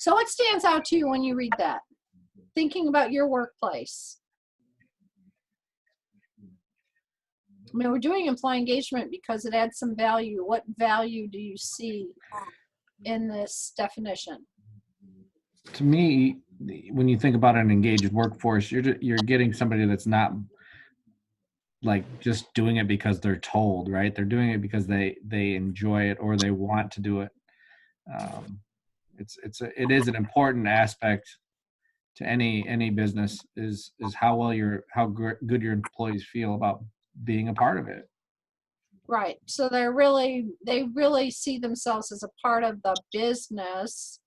So what stands out to you when you read that? Thinking about your workplace. I mean, we're doing employee engagement because it adds some value. What value do you see in this definition? To me, when you think about an engaged workforce, you're getting somebody that's not like just doing it because they're told, right? They're doing it because they enjoy it or they want to do it. It is an important aspect to any business is how well how good your employees feel about being a part of it. Right. So they really see themselves as a part of the business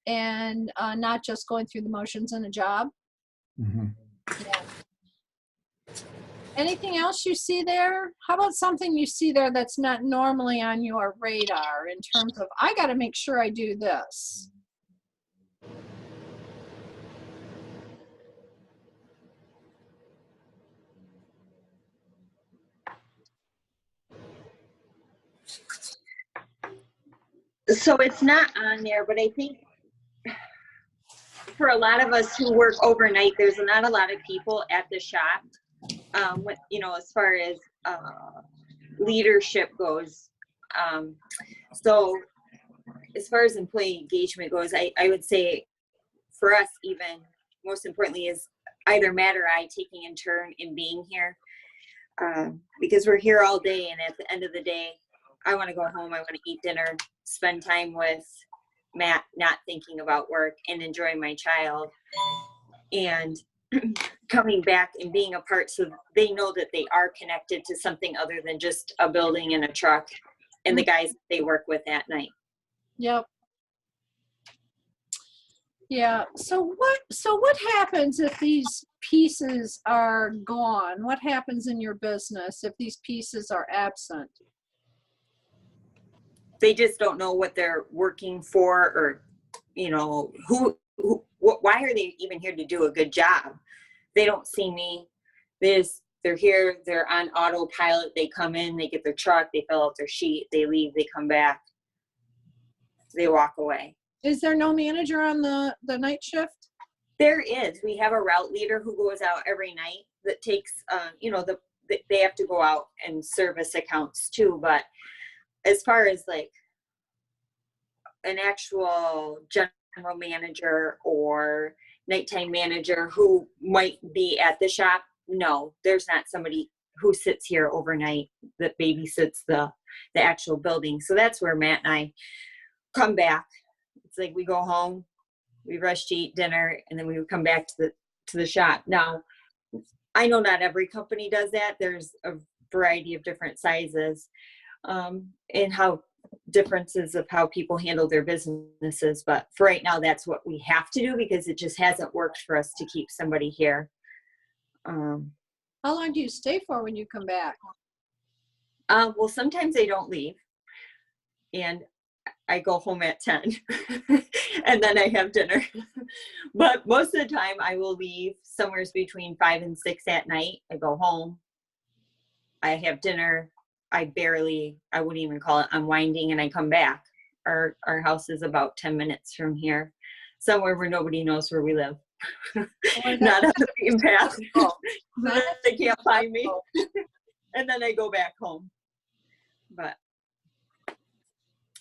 and not just going through the motions in a job. Mm-hmm. Yeah. Anything else you see there? How about something you see there that's not normally on your radar in terms of, I got to make sure I do this? So it's not on there, but I think for a lot of us who work overnight, there's not a lot of people at the shop. As far as leadership goes. So as far as employee engagement goes, I would say for us, even most importantly, is either Matt or I taking in turn in being here, because we're here all day, and at the end of the day, I want to go home, I want to eat dinner, spend time with Matt, not thinking about work, and enjoying my child, and coming back and being a part so they know that they are connected to something other than just a building and a truck and the guys they work with at night. Yep. Yeah. So what happens if these pieces are gone? What happens in your business if these pieces are absent? They just don't know what they're working for, or why are they even here to do a good job? They don't see me. They're here, they're on autopilot. They come in, they get their truck, they fill out their sheet, they leave, they come back, they walk away. Is there no manager on the night shift? There is. We have a route leader who goes out every night that takes, they have to go out and service accounts too. But as far as like an actual general manager or nighttime manager who might be at the shop, no, there's not somebody who sits here overnight that babysits the actual building. So that's where Matt and I come back. It's like we go home, we rush to eat dinner, and then we would come back to the shop. Now, I know not every company does that. There's a variety of different sizes, and how differences of how people handle their businesses. But for right now, that's what we have to do because it just hasn't worked for us to keep somebody here. How long do you stay for when you come back? Well, sometimes they don't leave, and I go home at 10 and then I have dinner. But most of the time I will leave somewhere between 5 and 6 at night. I go home, I have dinner. I wouldn't even call it unwinding, and I come back. Our house is about 10 minutes from here, somewhere where nobody knows where we live. Not on the beaten path. They can't find me. And then I go back home. But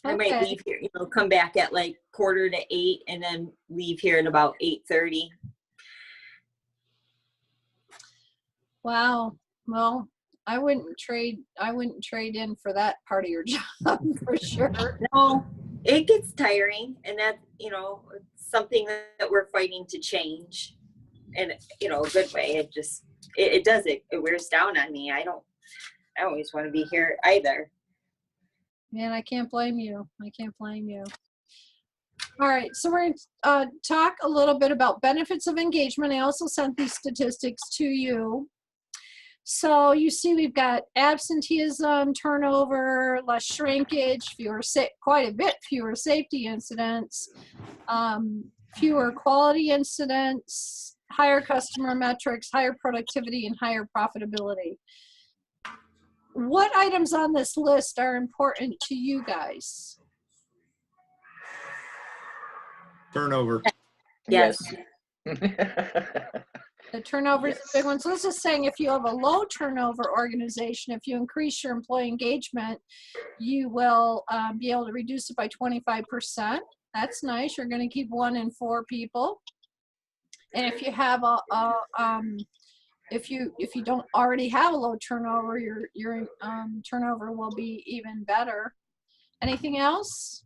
I might leave here, come back at like 7:45 and then leave here at about 8:30. Wow. Well, I wouldn't trade in for that part of your job for sure. No, it gets tiring, and that, it's something that we're fighting to change in, a good way. It just, it does, it wears down on me. I always want to be here either. Man, I can't blame you. All right, so we're going to talk a little bit about benefits of engagement. I also sent these statistics to you. So you see we've got absenteeism, turnover, less shrinkage, quite a bit fewer safety incidents, fewer quality incidents, higher customer metrics, higher productivity, and higher profitability. What items on this list are important to you guys? Turnover. Yes. The turnover is a big Yes. one. So this is saying if you have a low turnover organization, if you increase your employee engagement, you will be able to reduce it by 25%. That's nice. You're going to keep 1 in 4 people. And if you have if you don't already have a low turnover, your turnover will be even better. Anything else?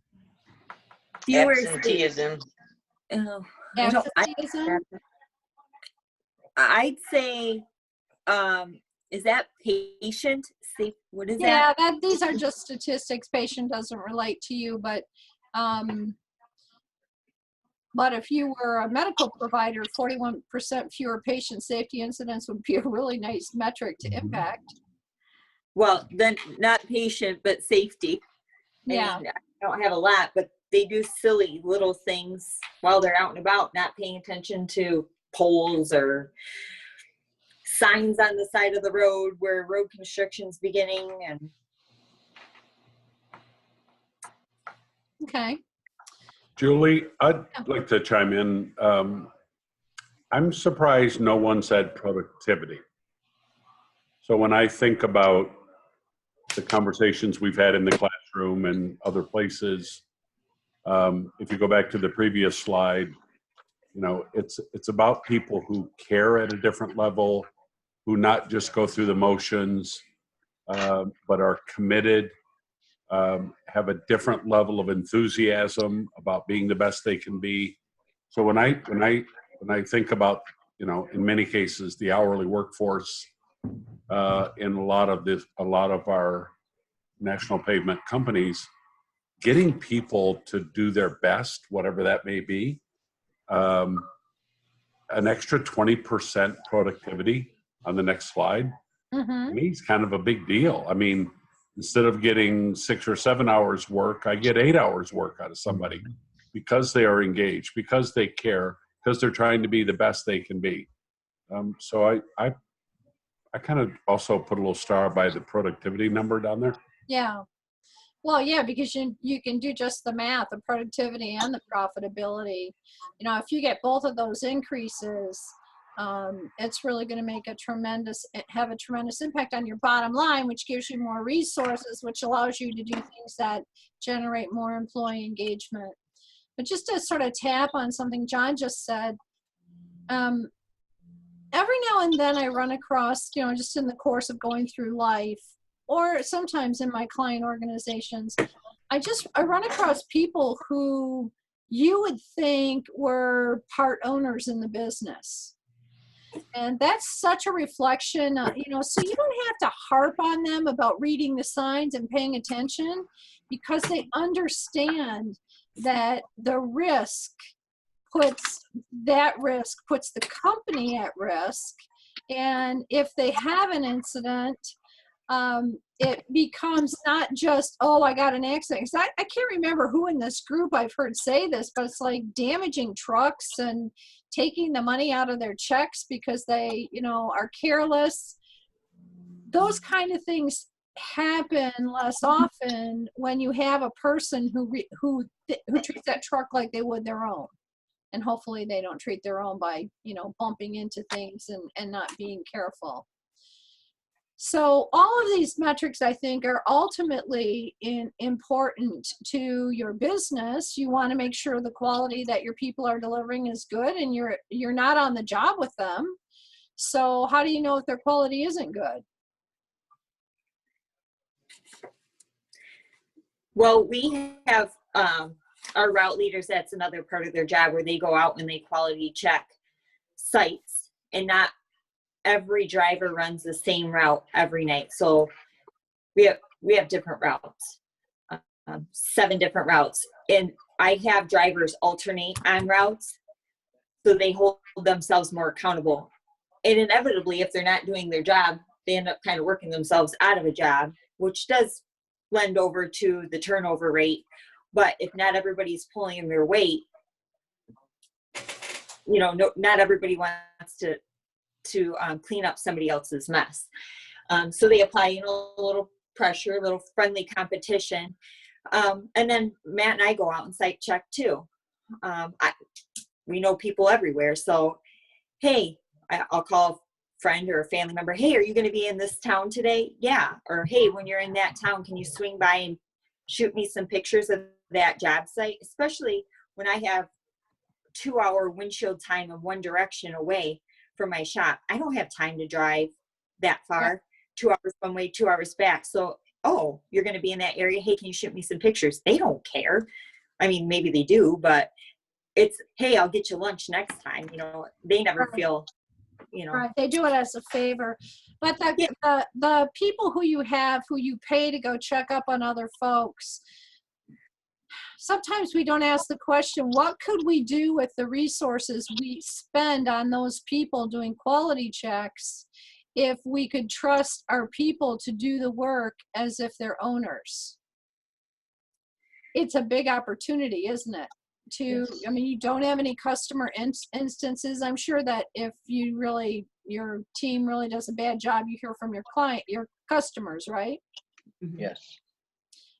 Fewer Absenteeism. Absenteeism? I'd say, is that patient safe? What is Yeah, that? these are just statistics. Patient doesn't relate to you, but if you were a medical provider, 41% fewer patient safety incidents would be a really nice metric to impact. Well, then not patient, but safety. Yeah. I mean, I don't have a lot, but they do silly little things while they're out and about, not paying attention to poles or signs on the side of the road where road construction's beginning. And Okay. Julie, I'd like to chime in. I'm surprised no one said productivity. So when I think about the conversations we've had in the classroom and other places, if you go back to the previous slide, you know, it's about people who care at a different level, who not just go through the motions, but are committed, have a different level of enthusiasm about being the best they can be. So when I think about, you know, in many cases the hourly workforce in a lot of our national pavement companies, getting people to do their best, whatever that may be, an extra 20% productivity on the next slide, Mm-hmm. to me is kind of a big deal. I mean, instead of getting 6 or 7 hours work, I get 8 hours work out of somebody because they are engaged, because they care, because they're trying to be the best they can be. So I kind of also put a little star by the productivity number down there. Yeah. Well, yeah, because you can do just the math, the productivity and the profitability. You know, if you get both of those increases, it's really going to have a tremendous impact on your bottom line, which gives you more resources, which allows you to do things that generate more employee engagement. But just to sort of tap on something John just said, every now and then I run across, you know, just in the course of going through life, or sometimes in my client organizations, I run across people who you would think were part owners in the business. And that's such a reflection, you know, so you don't have to harp on them about reading the signs and paying attention, because they understand that the risk puts the company at risk. And if they have an incident, it becomes not just, oh, I got an accident. I can't remember who in this group I've heard say this, but it's like damaging trucks and taking the money out of their checks because they, you know, are careless. Those kind of things happen less often when you have a person who treats that truck like they would their own. And hopefully they don't treat their own by, you know, bumping into things and not being careful. So all of these metrics, I think, are ultimately important to your business. You want to make sure the quality that your people are delivering is good, and you're not on the job with them. So how do you know if their quality isn't good? well, we have our route leaders, that's another part of their job, where they go out and they quality check sites, and not every driver runs the same route every night. So we have different routes, 7 different routes, and I have drivers alternate on routes so they hold themselves more accountable. And inevitably, if they're not doing their job, they end up kind of working themselves out of a job, which does lend over to the turnover rate. But if not everybody's pulling in their weight, you know, not everybody wants to clean up somebody else's mess. So they apply, you know, a little pressure, a little friendly competition. And then Matt and I go out and site check too. We know people everywhere. So, hey, I'll call a friend or a family member. Hey, are you going to be in this town today? Yeah. Or, hey, when you're in that town, can you swing by and shoot me some pictures of that job site? Especially when I have 2-hour windshield time in one direction away from my shop. I don't have time to drive that far, 2 hours one way, 2 hours back. So, oh, you're going to be in that area. Hey, can you shoot me some pictures? They don't care. I mean, maybe they do, but it's, hey, I'll get you lunch next time. You know, they never feel, you know. Right, they do it as a favor. But Yeah. the people who you have, who you pay to go check up on other folks, sometimes we don't ask the question, what could we do with the resources we spend on those people doing quality checks if we could trust our people to do the work as if they're owners? It's a big opportunity, isn't it? I mean, you don't have any customer instances. I'm sure that if your team really does a bad job, you hear from your customers, right? Yes.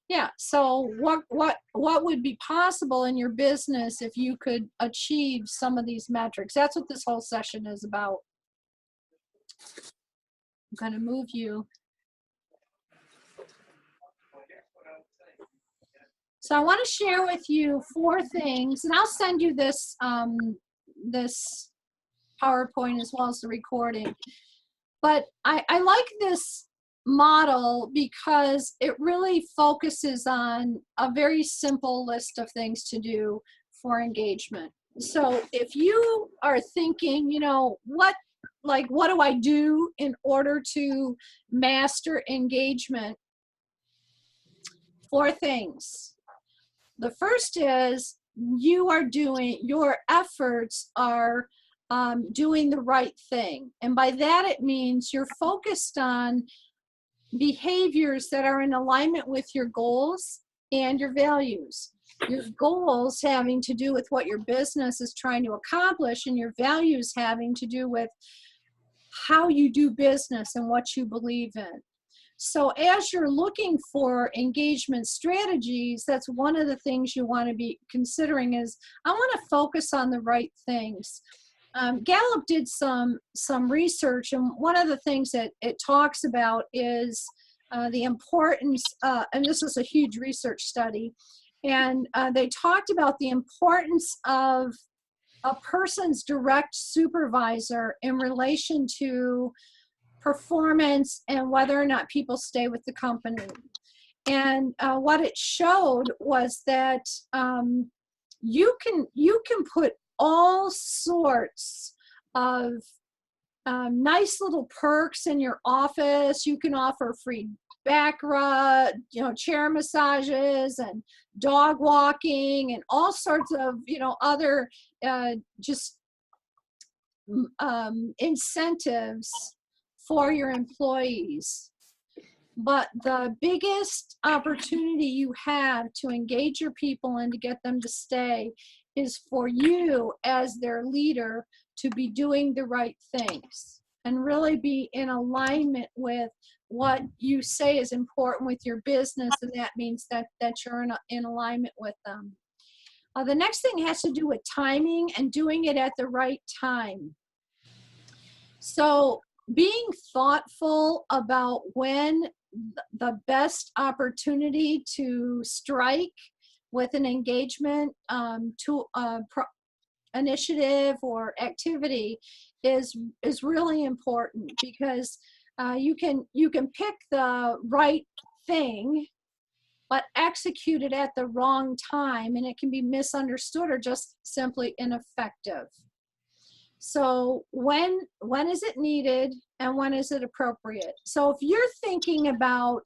Yeah. So what would be possible in your business if you could achieve some of these metrics? That's what this whole session is about. I'm going to move you. So I want to share with you 4 things, and I'll send you this this PowerPoint as well as the recording. But I like this model because it really focuses on a very simple list of things to do for engagement. So if you are thinking, you know, what do I do in order to master engagement? 4 things. The first is your efforts are doing the right thing. And by that, it means you're focused on behaviors that are in alignment with your goals and your values. Your goals having to do with what your business is trying to accomplish, and your values having to do with how you do business and what you believe in. So as you're looking for engagement strategies, that's one of the things you want to be considering is, I want to focus on the right things. Gallup did some research, and one of the things that it talks about is the importance, and this was a huge research study, and they talked about the importance of a person's direct supervisor in relation to performance and whether or not people stay with the company. And what it showed was that you can put all sorts of nice little perks in your office. You can offer free back rub, chair massages and dog walking and all sorts of other just incentives for your employees. But the biggest opportunity you have to engage your people and to get them to stay is for you as their leader to be doing the right things and really be in alignment with what you say is important with your business, and that means that you're in alignment with them. The next thing has to do with timing and doing it at the right time. So being thoughtful about when the best opportunity to strike with an engagement initiative or activity is really important, because you can pick the right thing but execute it at the wrong time, and it can be misunderstood or just simply ineffective. So when is it needed and when is it appropriate? So if you're thinking about,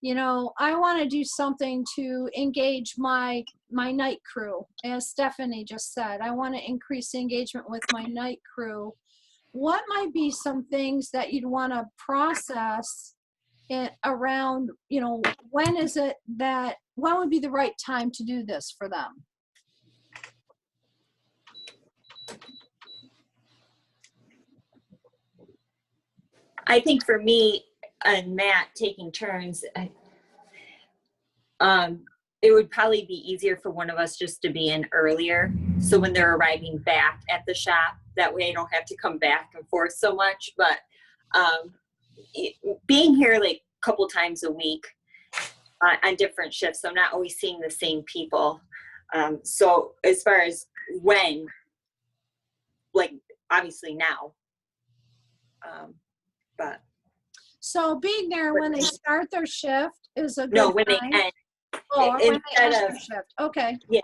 I want to do something to engage my night crew, as Stephanie just said, I want to increase engagement with my night crew. What might be some things that you'd want to process around, when would be the right time to do this for them? I think for me and Matt taking turns, it would probably be easier for one of us just to be in earlier. So when they're arriving back at the shop, that way I don't have to come back and forth so much. But being here like a couple times a week on different shifts, so I'm not always seeing the same people. So as far as when, like obviously now, but So being there when they start their shift is a good no, when time. they end. Oh, when they Instead end of- their shift. Okay. Yeah.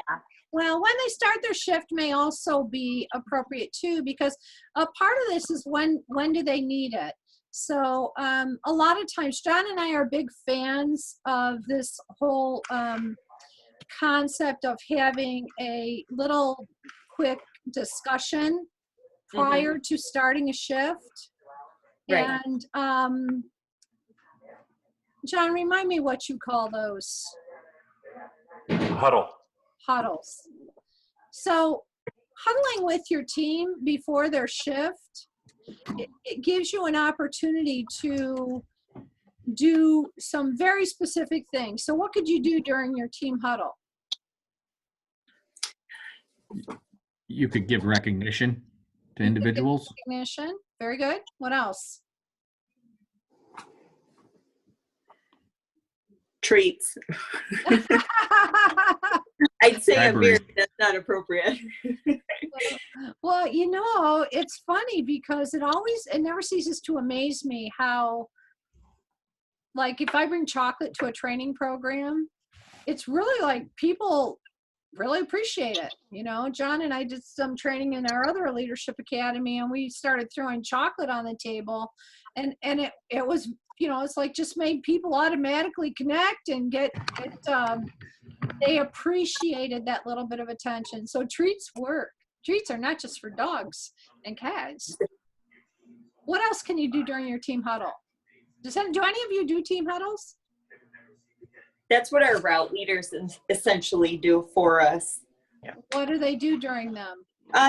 Well, when they start their shift may also be appropriate too, because a part of this is when do they need it? So a lot of times, John and I are big fans of this whole concept of having a little quick discussion prior to starting a shift. Right. And John, remind me what you call those. Huddle. Huddles. So huddling with your team before their shift, it gives you an opportunity to do some very specific things. So what could you do during your team huddle? You could give recognition to individuals. Recognition. Very good. What else? Treats. I'd say a beer, Bribery. that's not appropriate. Well, you know, it's funny because it never ceases to amaze me how, like, if I bring chocolate to a training program, it's really like people really appreciate it. You know, John and I did some training in our other leadership academy, and we started throwing chocolate on the table, and it was, you know, it's like just made people automatically connect and get they appreciated that little bit of attention. So treats work. Treats are not just for dogs and cats. What else can you do during your team huddle? Do any of you do team huddles? That's what our route leaders essentially do for us. What do they do during them?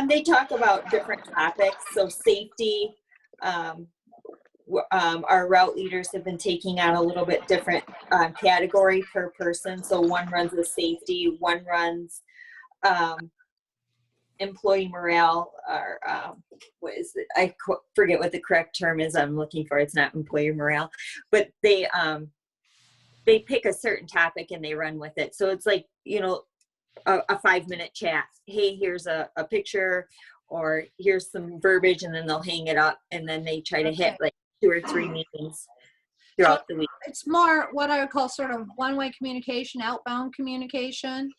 They talk about different topics. So safety, our route leaders have been taking on a little bit different category per person. So one runs the safety, one runs employee morale, or what is it? I forget what the correct term is I'm looking for. It's not employee morale, but they pick a certain topic and they run with it. So it's like, you know, a 5-minute chat. Hey, here's a picture, or here's some verbiage, and then they'll hang it up, and then they try to hit like 2 or 3 meetings throughout the week. It's more what I would call sort of one-way communication, outbound communication.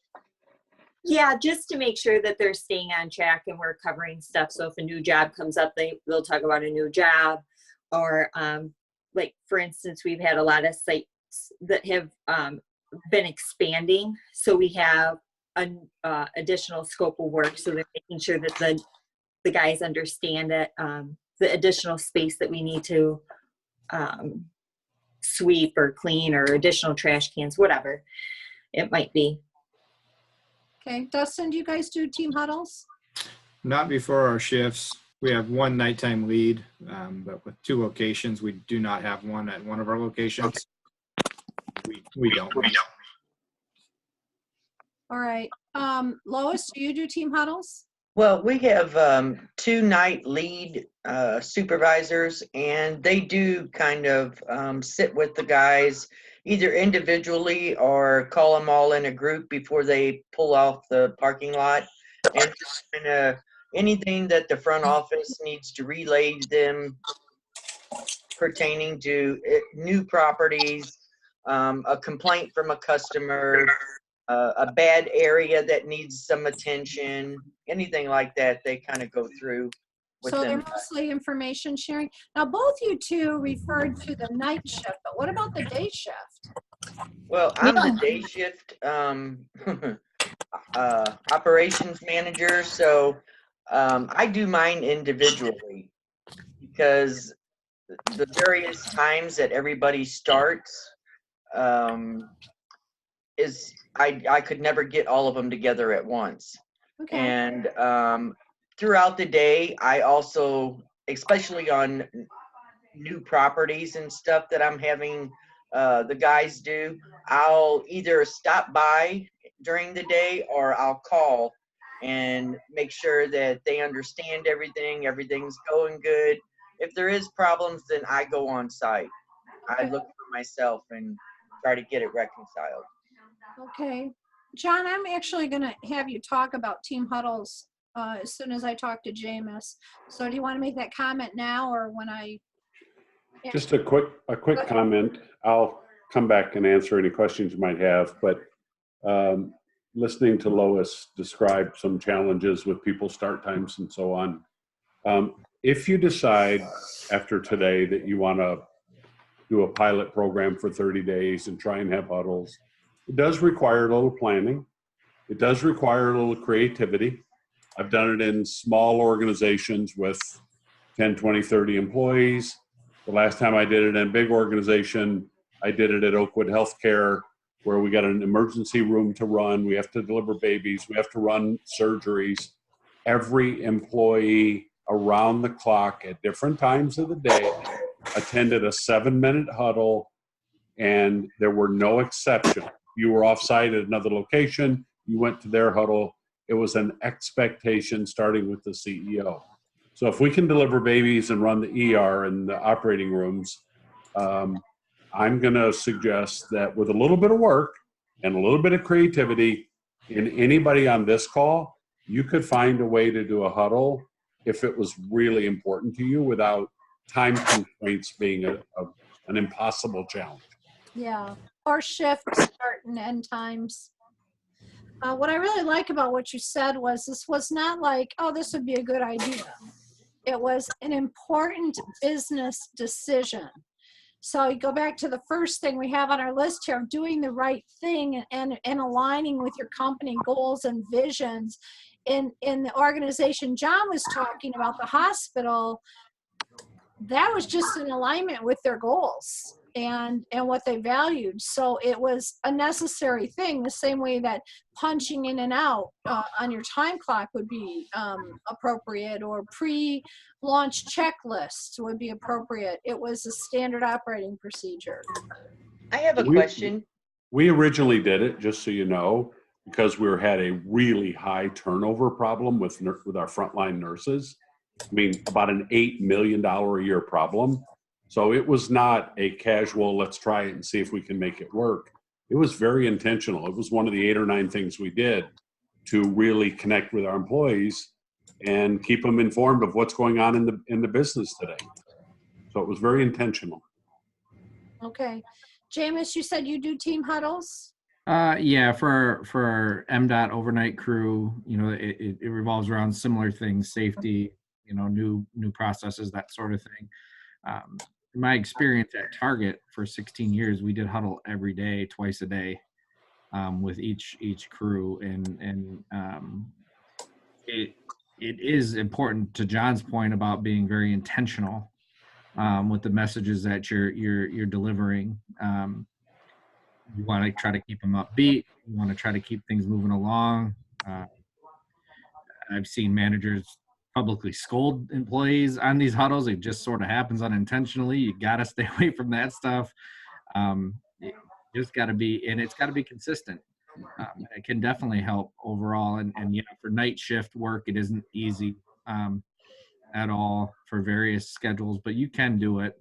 Yeah, just to make sure that they're staying on track and we're covering stuff. So if a new job comes up, they'll talk about a new job, or like for instance, we've had a lot of sites that have been expanding. So we have an additional scope of work. So they're making sure that the guys understand it, the additional space that we need to sweep or clean, or additional trash cans, whatever it might be. Okay, Dustin, do you guys do team huddles? Not before our shifts. We have one nighttime lead, but with 2 locations, we do not have one at one of our locations. We don't. All right. Lois, do you do team huddles? Well, we have 2 night lead supervisors, and they do kind of sit with the guys either individually or call them all in a group before they pull off the parking lot, and just kind of anything that the front office needs to relay to them pertaining to new properties, a complaint from a customer, a bad area that needs some attention, anything like that, they kind of go through with So they're them. mostly information sharing. Now, both you two referred to the night shift, but what about the day shift? Well, I'm the day shift operations manager, so I do mine individually because the various times that everybody starts is I could never get all of them together at once. Okay. And throughout the day, I also, especially on new properties and stuff that I'm having the guys do, I'll either stop by during the day or I'll call and make sure that they understand everything, everything's going good. If there is problems, then I go on site. I look for myself and try to get it reconciled. Okay. John, I'm actually going to have you talk about team huddles as soon as I talk to Jameis. So do you want to make that comment now or when I? Just a quick comment. I'll come back and answer any questions you might have, but listening to Lois describe some challenges with people's start times and so on. If you decide after today that you want to do a pilot program for 30 days and try and have huddles, it does require a little planning. It does require a little creativity. I've done it in small organizations with 10, 20, 30 employees. The last time I did it in a big organization, I did it at Oakwood Healthcare, where we got an emergency room to run. We have to deliver babies. We have to run surgeries. Every employee around the clock at different times of the day attended a 7-minute huddle, and there were no exceptions. You were offsite at another location, you went to their huddle. It was an expectation starting with the CEO. So if we can deliver babies and run the ER and the operating rooms, I'm going to suggest that with a little bit of work and a little bit of creativity in anybody on this call, you could find a way to do a huddle if it was really important to you without time constraints being an impossible challenge. Yeah, or shift start and end times. What I really like about what you said was this was not like, oh, this would be a good idea. It was an important business decision. So you go back to the first thing we have on our list here of doing the right thing and aligning with your company goals and visions. In the organization John was talking about, the hospital, that was just in alignment with their goals and what they valued. So it was a necessary thing, the same way that punching in and out on your time clock would be appropriate, or pre-launch checklists would be appropriate. It was a standard operating procedure. I have a question. We originally did it, just so you know, because we had a really high turnover problem with our frontline nurses. I mean, about an $8 million a year problem. So it was not a casual, let's try it and see if we can make it work. It was very intentional. It was one of the 8 or 9 things we did to really connect with our employees and keep them informed of what's going on in the business today. So it was very intentional. Okay. Jameis, you said you do team huddles? Yeah, for our MDOT overnight crew, it revolves around similar things, safety, new processes, that sort of thing. In my experience at Target for 16 years, we did huddle every day, twice a day, with each crew, and it is important, to John's point about being very intentional with the messages that you're delivering. You want to try to keep them upbeat. You want to try to keep things moving along. I've seen managers publicly scold employees on these huddles. It just sort of happens unintentionally. You got to stay away from that stuff. It just got to be, and it's got to be consistent. It can definitely help overall. And for night shift work, it isn't easy at all for various schedules, but you can do it.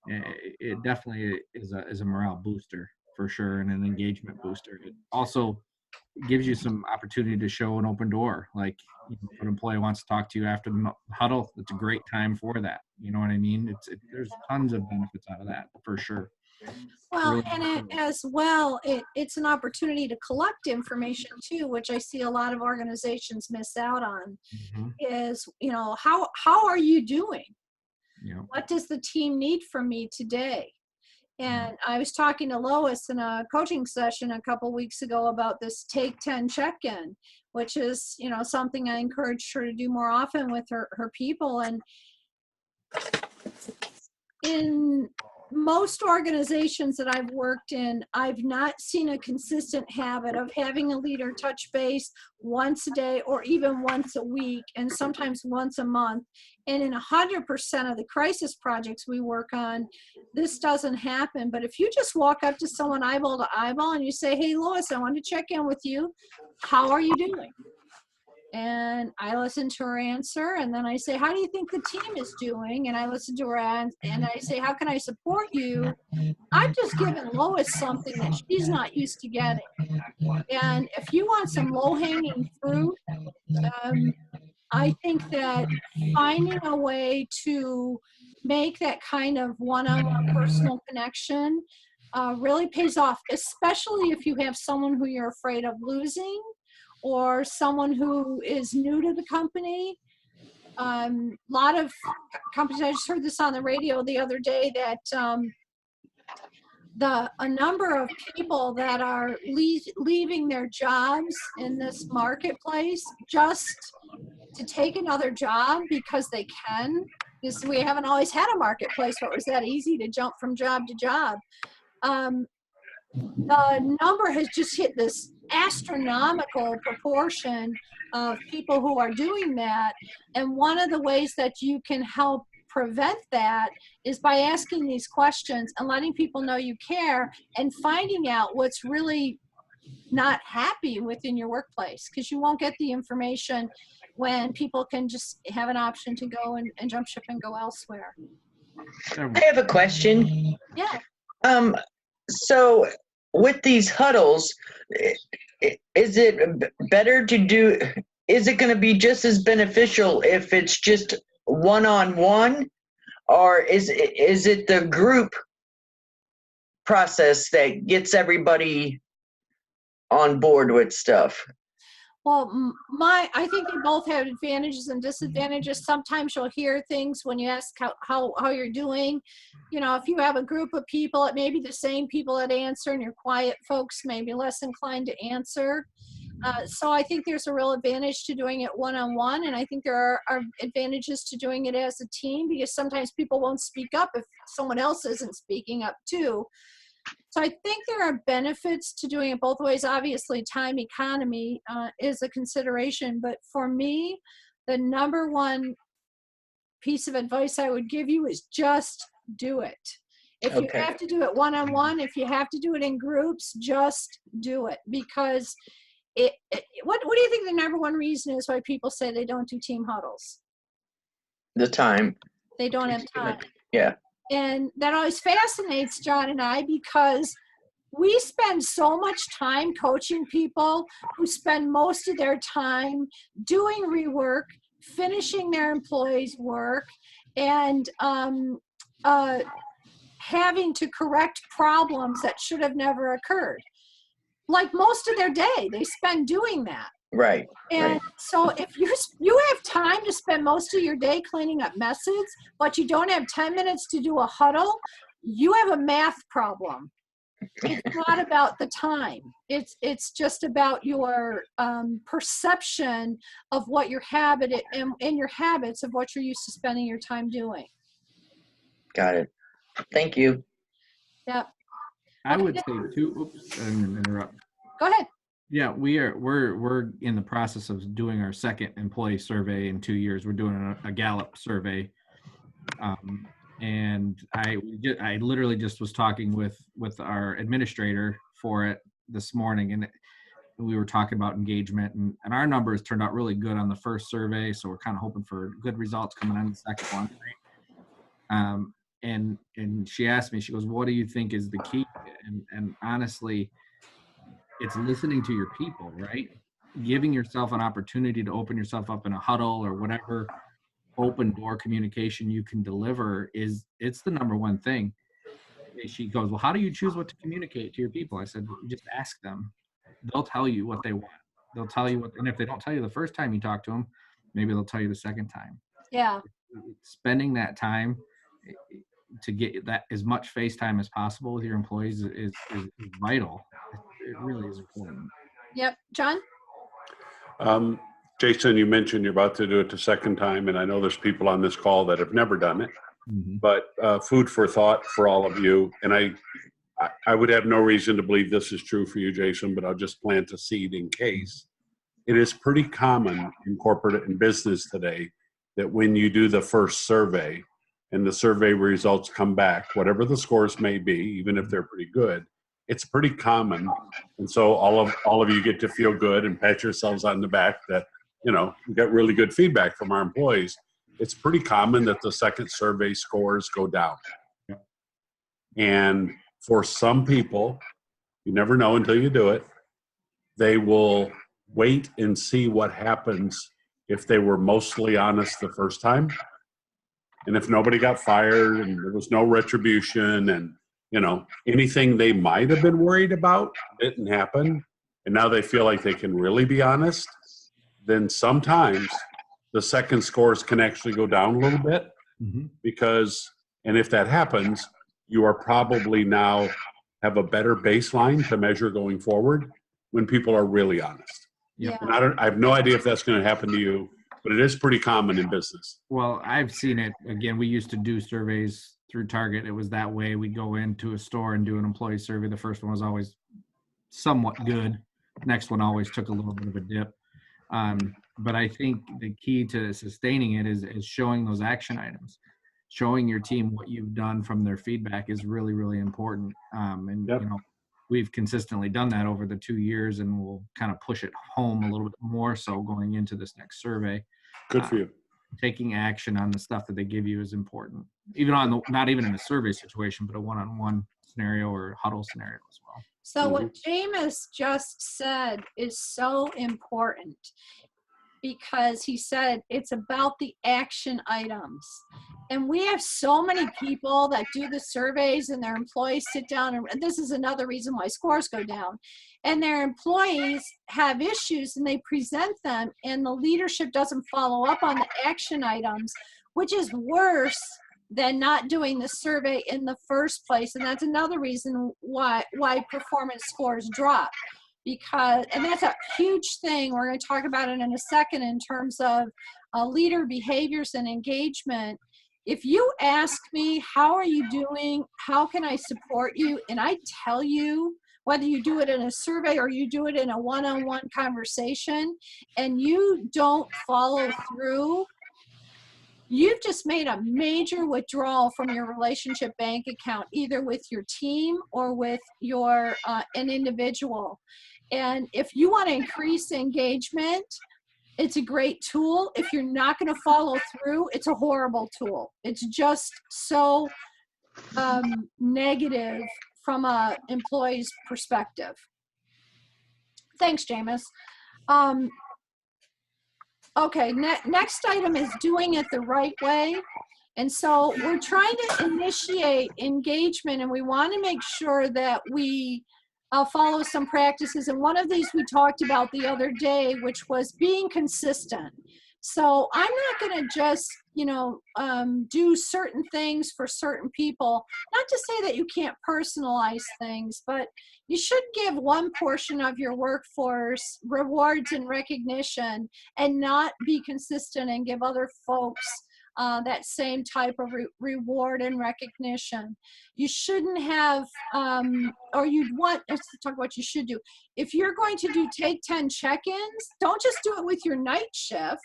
It definitely is a morale booster for sure, and an engagement booster. It also gives you some opportunity to show an open door. Like, if an employee wants to talk to you after the huddle, it's a great time for that. You know what I mean? There's tons of benefits out of that for sure. Well, Really and as well, it's an opportunity to collect information too, which I see a lot of organizations miss out on. Is, how are you doing? Yeah. What does the team need from me today? And I was talking to Lois in a coaching session a couple weeks ago about this Take 10 check-in, which is, something I encouraged her to do more often with her people. And in most organizations that I've worked in, I've not seen a consistent habit of having a leader touch base once a day or even once a week and sometimes once a month. And in 100% of the crisis projects we work on, this doesn't happen. But if you just walk up to someone eyeball to eyeball and you say, hey, Lois, I want to check in with you. How are you doing? And I listen to her answer, and then I say, how do you think the team is doing? And I listen to her and I say, how can I support you? I've just given Lois something that she's not used to getting. And if you want some low-hanging fruit, I think that finding a way to make that kind of one-on-one personal connection really pays off, especially if you have someone who you're afraid of losing, or someone who is new to the company. A lot of companies, I just heard this on the radio the other day, that a number of people that are leaving their jobs in this marketplace just to take another job because they can, because we haven't always had a marketplace where it was that easy to jump from job to job. The number has just hit this astronomical proportion of people who are doing that. And one of the ways that you can help prevent that is by asking these questions and letting people know you care and finding out what's really not happy within your workplace, because you won't get the information when people can just have an option to go and jump ship and go elsewhere. I have a question. Yeah. So with these huddles, is it better to do, is it going to be just as beneficial if it's just one-on-one, or is it the group process that gets everybody on board with stuff? Well, I think they both have advantages and disadvantages. Sometimes you'll hear things when you ask how you're doing. You know, if you have a group of people, it may be the same people that answer, and your quiet folks may be less inclined to answer. So I think there's a real advantage to doing it one-on-one, and I think there are advantages to doing it as a team, because sometimes people won't speak up if someone else isn't speaking up too. So I think there are benefits to doing it both ways. Obviously, time economy is a consideration, but for me, the number one piece of advice I would give you is just do it. If you have to do it one-on-one, if you have to do it in groups, just do it. Because what do you think the number one reason is why people say they don't do team huddles? The time. They don't have time. Yeah. And that always fascinates John and I, because we spend so much time coaching people who spend most of their time doing rework, finishing their employees' work, and having to correct problems that should have never occurred. Like most of their day, they spend doing that. Right. And so if you have time to spend most of your day cleaning up messes, but you don't have 10 minutes to do a huddle, you have a math problem. It's not about the time. It's just about your perception of what your habit and your habits of what you're used to spending your time doing. Got it. Thank you. Yep. I would say too, oops, I didn't interrupt. Go ahead. Yeah, we're in the process of doing our second employee survey in 2 years. We're doing a Gallup survey, and I literally just was talking with our administrator for it this morning, and we were talking about engagement, and our numbers turned out really good on the first survey, so we're kind of hoping for good results coming on the second one. And she asked me, she goes, "What do you think is the key?" And honestly, it's listening to your people, right? Giving yourself an opportunity to open yourself up in a huddle or whatever open door communication you can deliver it's the number one thing. She goes, "Well, how do you choose what to communicate to your people?" I said, "You just ask them. They'll tell you what they want. They'll tell you what, and if they don't tell you the first time you talk to them, maybe they'll tell you the second time." Yeah. Spending that time to get that as much face time as possible with your employees is vital. It really is important. Yep. John? Jason, you mentioned you're about to do it the second time, and I know there's people on this call that have never done it. Mhm. But food for thought for all of you. And I would have no reason to believe this is true for you, Jason, but I'll just plant a seed in case. It is pretty common in corporate and business today that when you do the first survey and the survey results come back, whatever the scores may be, even if they're pretty good, it's pretty common. And so all of you get to feel good and pat yourselves on the back that, you know, we got really good feedback from our employees. It's pretty common that the second survey scores go down. Yeah. And for some people, you never know until you do it, they will wait and see what happens if they were mostly honest the first time. And if nobody got fired and there was no retribution and, you know, anything they might have been worried about didn't happen, and now they feel like they can really be honest, then sometimes the second scores can actually go down a little bit Mhm. because, and if that happens, you are probably now have a better baseline to measure going forward when people are really honest. Yep. Yeah. And I have no idea if that's going to happen to you, but it is pretty common in business. Well, I've seen it. Again, we used to do surveys through Target. It was that way. We'd go into a store and do an employee survey. The first one was always somewhat good. Next one always took a little bit of a dip. But I think the key to sustaining it is showing those action items. Showing your team what you've done from their feedback is really, really important. And Yep. you know, we've consistently done that over the 2 years, and we'll kind of push it home a little bit more so going into this next survey. Good for you. Taking action on the stuff that they give you is important, even on the, not even in a survey situation, but a one-on-one scenario or huddle scenario as well. So what Jameis just said is so important, because he said it's about the action items. And we have so many people that do the surveys and their employees sit down, and this is another reason why scores go down. And their employees have issues and they present them, and the leadership doesn't follow up on the action items, which is worse than not doing the survey in the first place. And that's another reason why performance scores drop. Because, and that's a huge thing, we're going to talk about it in a second in terms of leader behaviors and engagement. If you ask me, how are you doing? How can I support you? And I tell you, whether you do it in a survey or you do it in a one-on-one conversation, and you don't follow through, you've just made a major withdrawal from your relationship bank account, either with your team or with your an individual. And if you want to increase engagement, it's a great tool. If you're not going to follow through, it's a horrible tool. It's just so negative from a employee's perspective. Thanks, Jameis. Okay, next item is doing it the right way. And so we're trying to initiate engagement, and we want to make sure that we follow some practices. And one of these we talked about the other day, which was being consistent. So I'm not going to just, you know, do certain things for certain people. Not to say that you can't personalize things, but you should give one portion of your workforce rewards and recognition, and not be consistent and give other folks that same type of reward and recognition. You shouldn't have, or you'd want, let's talk about what you should do. If you're going to do take 10 check-ins, don't just do it with your night shift.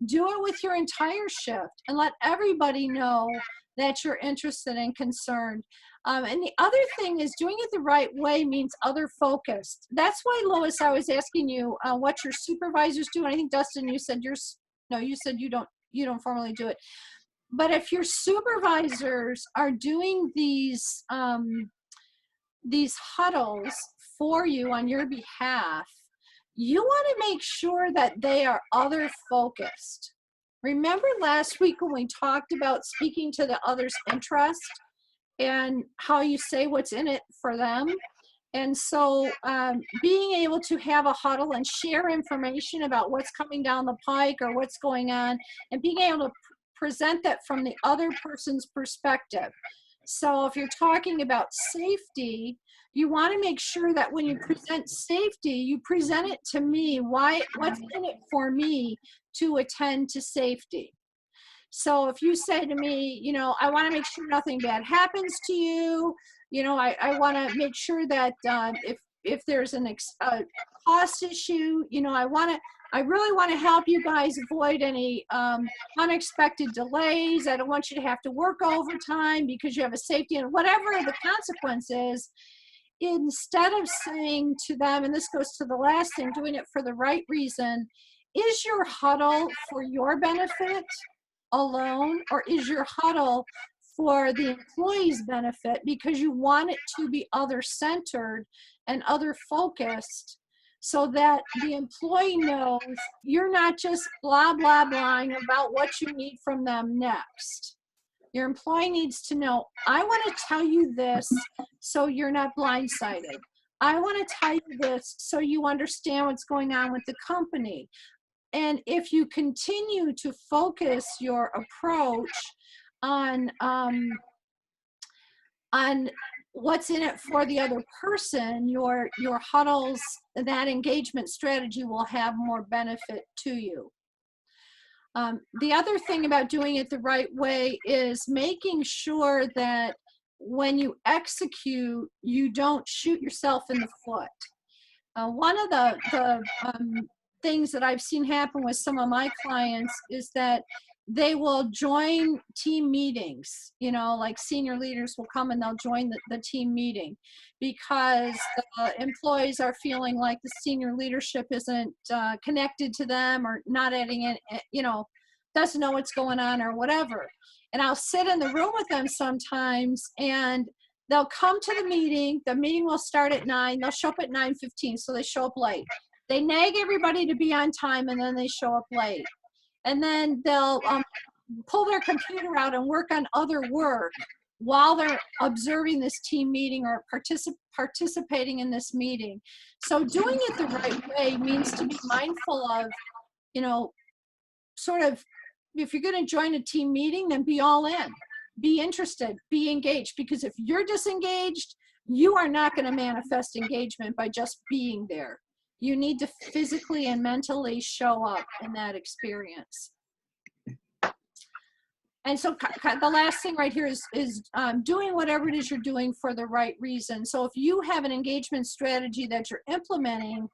Do it with your entire shift, and let everybody know that you're interested and concerned. And the other thing is, doing it the right way means other focused. That's why, Lois, I was asking you what your supervisors do. And I think, Dustin, you said you said you don't formally do it. But if your supervisors are doing these huddles for you on your behalf, you want to make sure that they are other focused. Remember last week when we talked about speaking to the other's interest and how you say what's in it for them? And so being able to have a huddle and share information about what's coming down the pike or what's going on, and being able to present that from the other person's perspective. So if you're talking about safety, you want to make sure that when you present safety, you present it to me. What's in it for me to attend to safety? So if you say to me, you know, I want to make sure nothing bad happens to you, you know, I want to make sure that if there's a cost issue, you know, I really want to help you guys avoid any unexpected delays. I don't want you to have to work overtime because you have a safety and whatever the consequence is. Instead of saying to them, and this goes to the last thing, doing it for the right reason, is your huddle for your benefit alone, or is your huddle for the employee's benefit because you want it to be other-centered and other-focused, so that the employee knows you're not just blah, blah, blahing about what you need from them next. Your employee needs to know, I want to tell you this so you're not blindsided. I want to tell you this so you understand what's going on with the company. And if you continue to focus your approach on what's in it for the other person, your huddles, that engagement strategy will have more benefit to you. The other thing about doing it the right way is making sure that when you execute, you don't shoot yourself in the foot. One of the things that I've seen happen with some of my clients is that they will join team meetings, you know, like senior leaders will come and they'll join the team meeting because the employees are feeling like the senior leadership isn't connected to them or not adding in, you know, doesn't know what's going on or whatever. And I'll sit in the room with them sometimes and they'll come to the meeting will start at 9, they'll show up at 9:15, so they show up late. They nag everybody to be on time and then they show up late. And then they'll pull their computer out and work on other work while they're observing this team meeting or participating in this meeting. So doing it the right way means to be mindful of, you know, sort of, if you're going to join a team meeting, then be all in, be interested, be engaged, because if you're disengaged, you are not going to manifest engagement by just being there. You need to physically and mentally show up in that experience. And so the last thing right here is doing whatever it is you're doing for the right reason. So if you have an engagement strategy that you're implementing,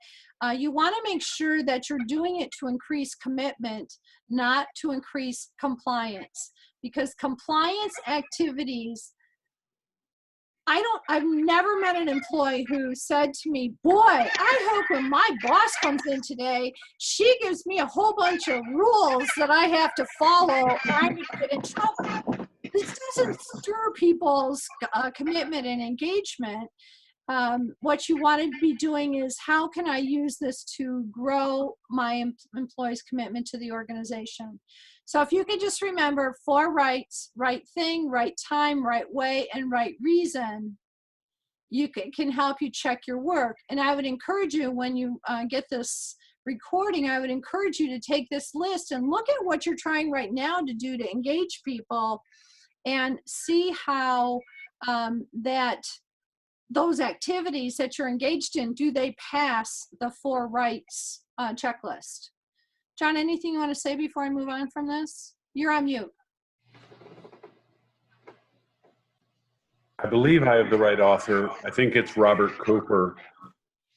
you want to make sure that you're doing it to increase commitment, not to increase compliance. Because compliance activities, I've never met an employee who said to me, boy, I hope when my boss comes in today, she gives me a whole bunch of rules that I have to follow or I'm going to get in trouble. This doesn't stir people's commitment and engagement. What you want to be doing is, how can I use this to grow my employees' commitment to the organization? So if you can just remember 4 rights: right thing, right time, right way, and right reason, you can help you check your work. And I would encourage you, when you get this recording, I would encourage you to take this list and look at what you're trying right now to do to engage people and see how those activities that you're engaged in, do they pass the 4 rights checklist? John, anything you want to say before I move on from this? You're on mute. I believe I have the right author. I think it's Robert Cooper.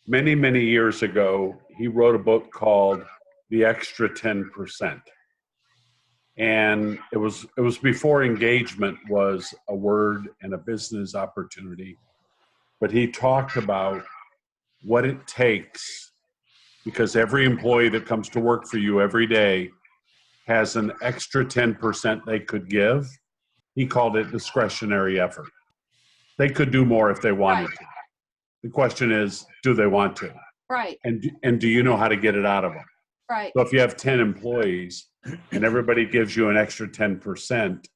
Many, many years ago, he wrote a book called The Extra 10%. And it was before engagement was a word and a business opportunity. But he talked about what it takes, because every employee that comes to work for you every day has an extra 10% they could give. He called it discretionary effort. They could do more if they wanted to. The question is, do they want to? Right. And do you know how to get it out of them? Right. So if you have 10 employees and everybody gives you an extra 10%,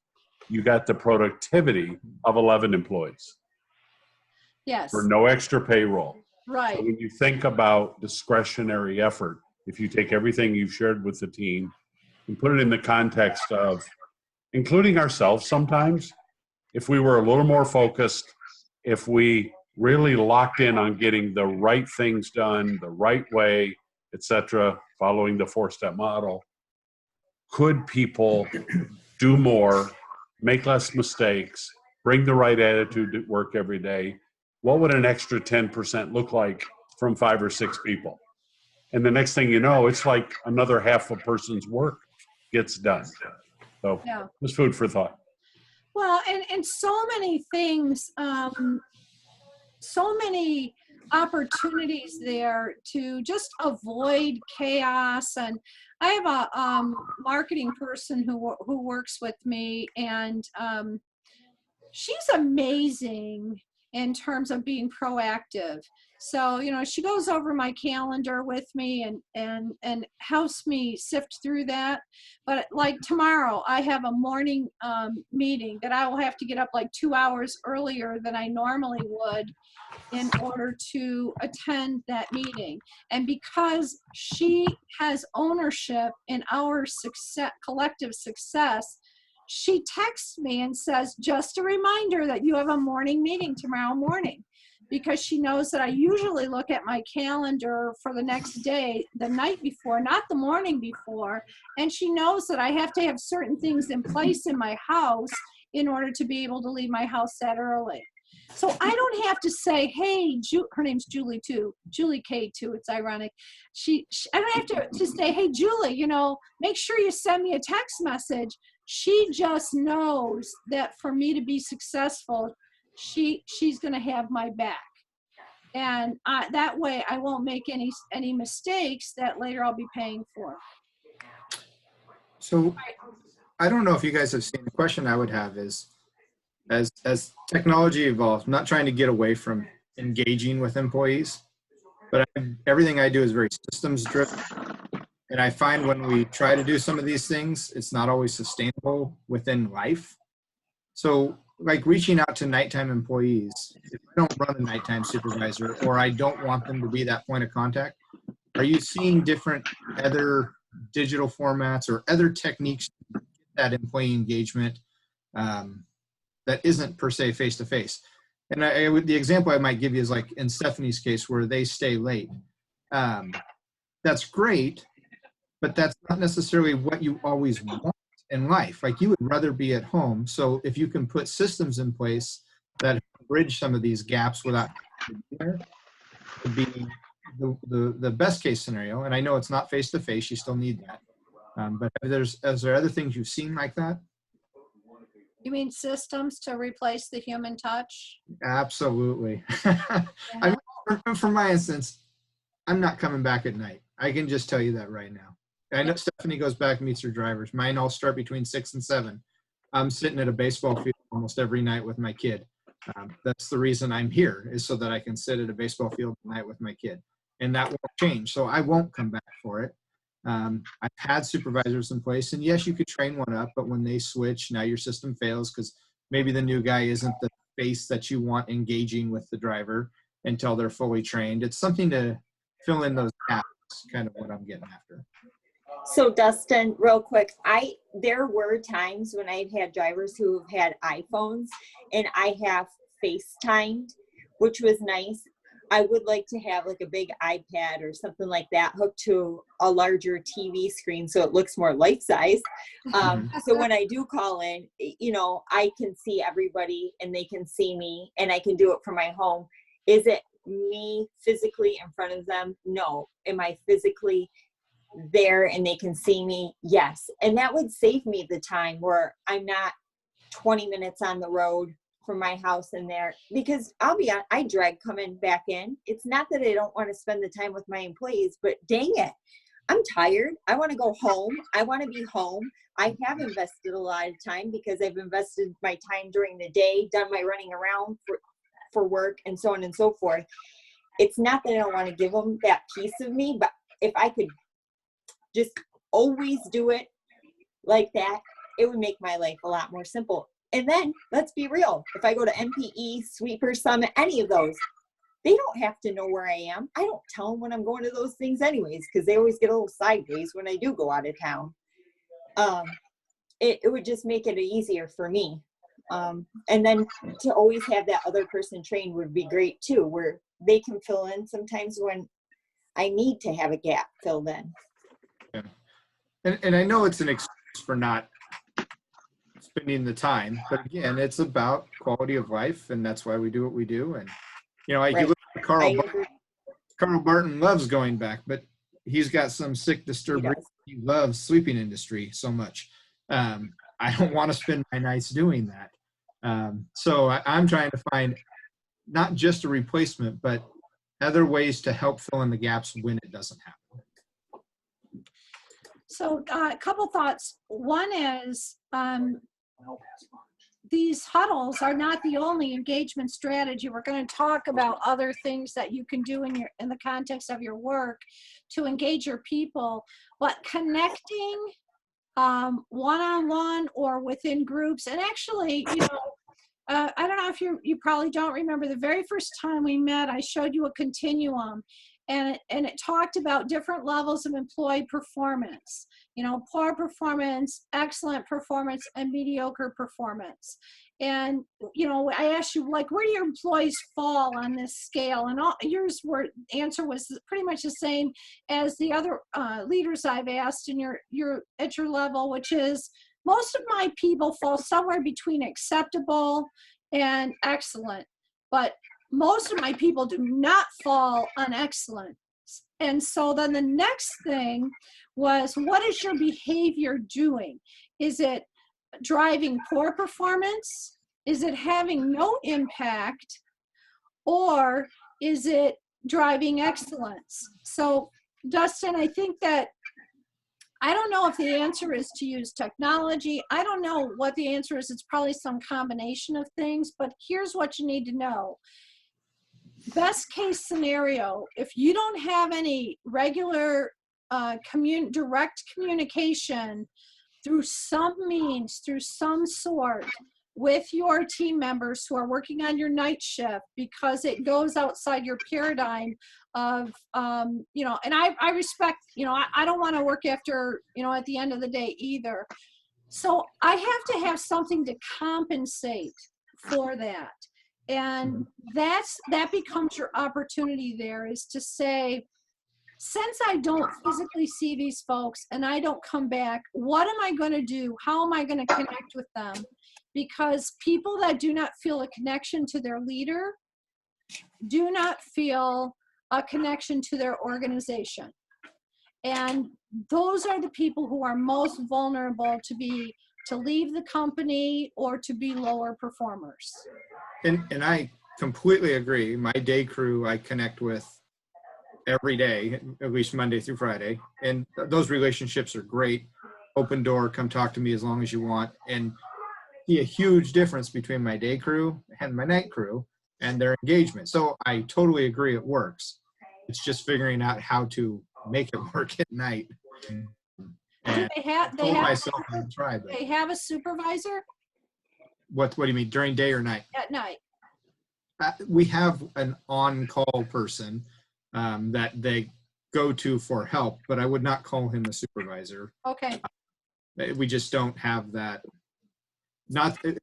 you got the productivity of 11 employees. Yes. For no extra payroll. Right. So when you think about discretionary effort, if you take everything you've shared with the team and put it in the context of including ourselves sometimes, if we were a little more focused, if we really locked in on getting the right things done the right way, etc., following the 4-step model, could people do more, make less mistakes, bring the right attitude to work every day, what would an extra 10% look like from 5 or 6 people? And the next thing you know, it's like another half a person's work gets done. So Yeah. it's food for thought. Well, and so many things, so many opportunities there to just avoid chaos. And I have a marketing person who works with me, and she's amazing in terms of being proactive. So, you know, she goes over my calendar with me and helps me sift through that. But like tomorrow, I have a morning meeting that I will have to get up like 2 hours earlier than I normally would in order to attend that meeting. And because she has ownership in our success, collective success, she texts me and says, just a reminder that you have a morning meeting tomorrow morning, because she knows that I usually look at my calendar for the next day, the night before, not the morning before. And she knows that I have to have certain things in place in my house in order to be able to leave my house that early. So I don't have to say, hey, her name's Julie too, Julie K too, it's ironic. I don't have to say, hey, Julie, you know, make sure you send me a text message. She just knows that for me to be successful, she's going to have my back. And that way I won't make any mistakes that later I'll be paying for. So I don't know if you guys have seen, the question I would have is, as technology evolves, I'm not trying to get away from engaging with employees, but everything I do is very systems driven. And I find when we try to do some of these things, it's not always sustainable within life. So like reaching out to nighttime employees, if I don't run a nighttime supervisor or I don't want them to be that point of contact, are you seeing different other digital formats or other techniques to get that employee engagement that isn't per se face-to-face? And the example I might give you is like in Stephanie's case where they stay late. That's great, but that's not necessarily what you always want in life. Like you would rather be at home. So if you can put systems in place that bridge some of these gaps without there, would be the best case scenario. And I know it's not face-to-face, you still need that. But is there other things you've seen like that? You mean systems to replace the human touch? Absolutely. I mean, for my instance, I'm not coming back at night. I can just tell you that right now. I know Stephanie goes back and meets her drivers. Mine all start between 6 and 7. I'm sitting at a baseball field almost every night with my kid. That's the reason I'm here, is so that I can sit at a baseball field at night with my kid. And that won't change. So I won't come back for it. I've had supervisors in place, and yes, you could train one up, but when they switch, now your system fails because maybe the new guy isn't the face that you want engaging with the driver until they're fully trained. It's something to fill in those gaps, kind of what I'm getting after. So Dustin, real quick, there were times when I've had drivers who have had iPhones and I have FaceTimed, which was nice. I would like to have like a big iPad or something like that hooked to a larger TV screen so it looks more life-size. So when I do call in, you know, I can see everybody and they can see me and I can do it from my home. Is it me physically in front of them? No. Am I physically there and they can see me? Yes. And that would save me the time where I'm not 20 minutes on the road from my house and there, because I'll be honest, I dread coming back in. It's not that I don't want to spend the time with my employees, but dang it, I'm tired. I want to go home. I want to be home. I have invested a lot of time because I've invested my time during the day, done my running around for work and so on and so forth. It's not that I don't want to give them that piece of me, but if I could just always do it like that, it would make my life a lot more simple. And then let's be real. If I go to NPE, Sweeper Summit, any of those, they don't have to know where I am. I don't tell them when I'm going to those things anyways, because they always get a little sideways when I do go out of town. It would just make it easier for me. And then to always have that other person trained would be great too, where they can fill in sometimes when I need to have a gap filled in. Yeah. And I know it's an excuse for not spending the time. But again, it's about quality of life, and that's why we do what we do. And you know, you Right. look at I agree. Carl Barton loves going back, but he's got some sick, disturbed. He does. He loves sleeping industry so much. I don't want to spend my nights doing that. So I'm trying to find not just a replacement, but other ways to help fill in the gaps when it doesn't happen. So a couple thoughts. One is these huddles are not the only engagement strategy. We're going to talk about other things that you can do in the context of your work to engage your people, but connecting one-on-one or within groups. And actually, you know, I don't know if you probably don't remember the very first time we met, I showed you a continuum, and it talked about different levels of employee performance. You know, poor performance, excellent performance, and mediocre performance. And, you know, I asked you, like, where do your employees fall on this scale? And yours answer was pretty much the same as the other leaders I've asked in your at your level, which is most of my people fall somewhere between acceptable and excellent. But most of my people do not fall on excellent. And so then the next thing was, what is your behavior doing? Is it driving poor performance? Is it having no impact? Or is it driving excellence? So Dustin, I think that, I don't know if the answer is to use technology. I don't know what the answer is. It's probably some combination of things, but here's what you need to know. Best case scenario, if you don't have any regular direct communication through some means, through some sort, with your team members who are working on your night shift, because it goes outside your paradigm of, you know, and I respect, you know, I don't want to work after, you know, at the end of the day either. So I have to have something to compensate for that. And that becomes your opportunity there, is to say, since I don't physically see these folks and I don't come back, what am I going to do? How am I going to connect with them? Because people that do not feel a connection to their leader do not feel a connection to their organization. And those are the people who are most vulnerable to leave the company or to be lower performers. And I completely agree. My day crew I connect with every day, at least Monday through Friday. And those relationships are great. Open door, come talk to me as long as you want. And see a huge difference between my day crew and my night crew and their engagement. So I totally agree it works. It's just figuring out how to make it work at night. And They have a supervisor what do you mean, during day or night? at night? We have an on-call person that they go to for help, but I would not call him a supervisor. Okay. We just don't have that.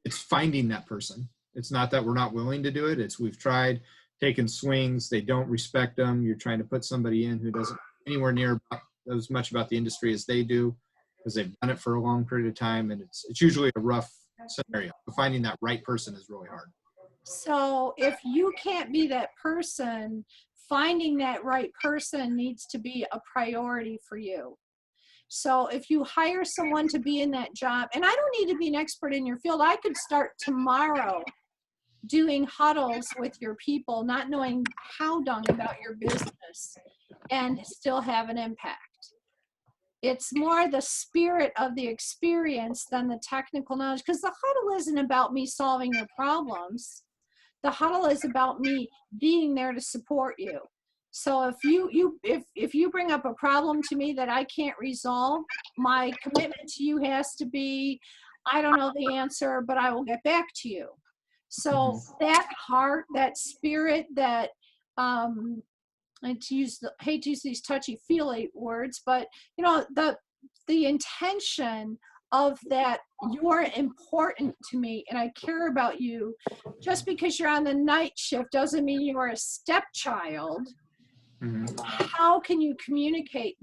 It's finding that person. It's not that we're not willing to do it. It's we've tried, taken swings. They don't respect them. You're trying to put somebody in who doesn't anywhere near as much about the industry as they do, because they've done it for a long period of time, and it's usually a rough scenario. Finding that right person is really hard. So if you can't be that person, finding that right person needs to be a priority for you. So if you hire someone to be in that job, and I don't need to be an expert in your field, I could start tomorrow doing huddles with your people, not knowing how dung about your business, and still have an impact. It's more the spirit of the experience than the technical knowledge, because the huddle isn't about me solving your problems. The huddle is about me being there to support you. So if you bring up a problem to me that I can't resolve, my commitment to you has to be, I don't know the answer, but I will get back to you. So that heart, that spirit, that hate to use these touchy-feely words, but you know, the intention of that, you're important to me and I care about you. Just because you're on the night shift doesn't mean you are a stepchild. Mhm. how can you communicate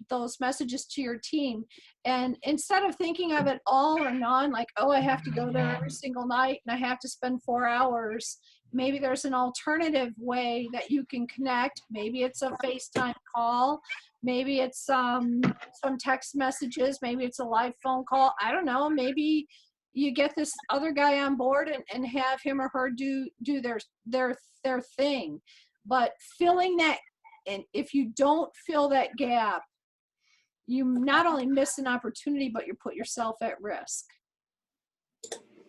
those messages to your team? And instead of thinking of it all or none, like, oh, I have to go there every single night and I have to spend 4 hours, maybe there's an alternative way that you can connect. Maybe it's a FaceTime call. Maybe it's some text messages. Maybe it's a live phone call. I don't know. Maybe you get this other guy on board and have him or her do their thing. But filling that, and if you don't fill that gap, you not only miss an opportunity, but you put yourself at risk.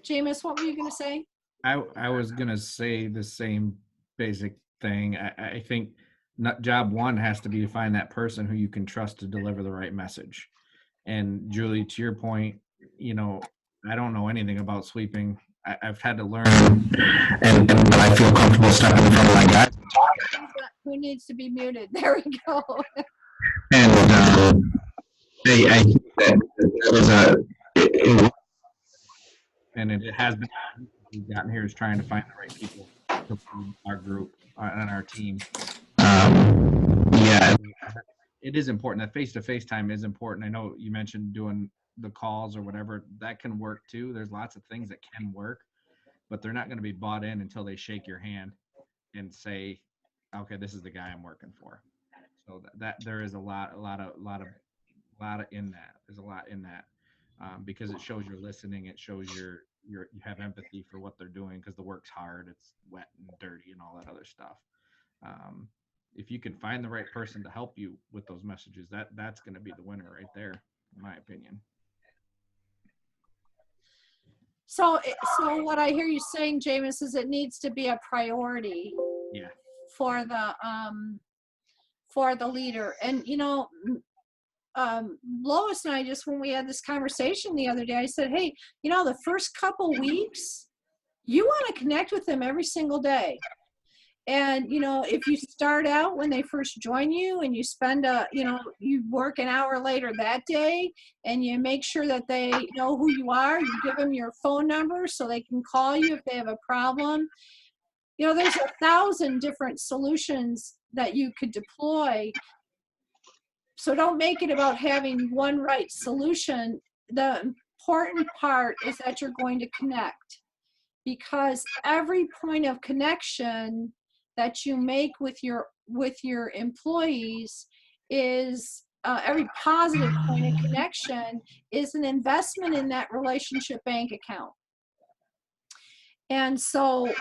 Jameis, what were you going to say? I was gonna say the same basic thing. I think job one has to be to find that person who you can trust to deliver the right message. And Julie, to your point, you know, I don't know anything about sweeping. I've had to learn, and I feel comfortable stepping in front of my guys. Who needs to be muted? There we go. And I think that was and it has been, we've gotten here is trying to find the right people to lead our group and our team. Yeah, it is important. That face-to-face time is important. I know you mentioned doing the calls or whatever. That can work too. There's lots of things that can work, but they're not going to be bought in until they shake your hand and say, okay, this is the guy I'm working for. So that there is a lot in that. There's a lot in that because it shows you're listening. It shows you have empathy for what they're doing because the work's hard. It's wet and dirty and all that other stuff. If you can find the right person to help you with those messages, that's going to be the winner right there, in my opinion. So what I hear you saying, Jameis, is it needs to be a priority. Yeah. For the leader. And you know, Lois and I, just when we had this conversation the other day, I said, hey, you know, the first couple weeks, you want to connect with them every single day. And, you know, if you start out when they first join you and you spend you work an hour later that day and you make sure that they know who you are, you give them your phone number so they can call you if they have a problem. You know, there's 1,000 different solutions that you could deploy. So don't make it about having one right solution. The important part is that you're going to connect, because every point of connection that you make with your employees is every positive point of connection is an investment in that relationship bank account. And so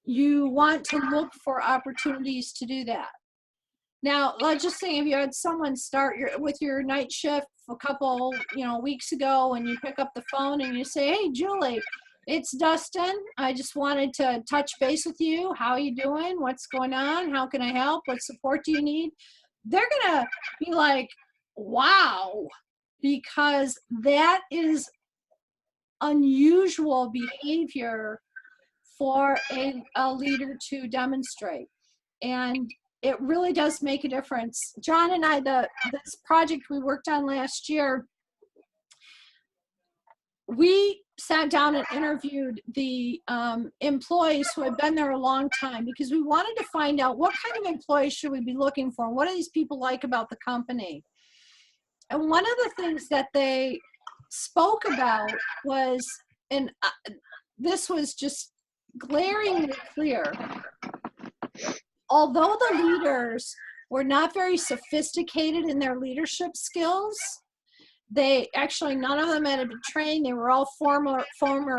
you want to look for opportunities to do that. Now, let's just say if you had someone start with your night shift a couple, weeks ago, and you pick up the phone and you say, hey, Julie, it's Dustin. I just wanted to touch base with you. How are you doing? What's going on? How can I help? What support do you need? They're going to be like, wow, because that is unusual behavior for a leader to demonstrate. And it really does make a difference. John and I, this project we worked on last year, we sat down and interviewed the employees who had been there a long time, because we wanted to find out what kind of employees should we be looking for? What do these people like about the company? And one of the things that they spoke about was, and this was just glaringly clear, although the leaders were not very sophisticated in their leadership skills, they actually, none of them had been trained. They were all former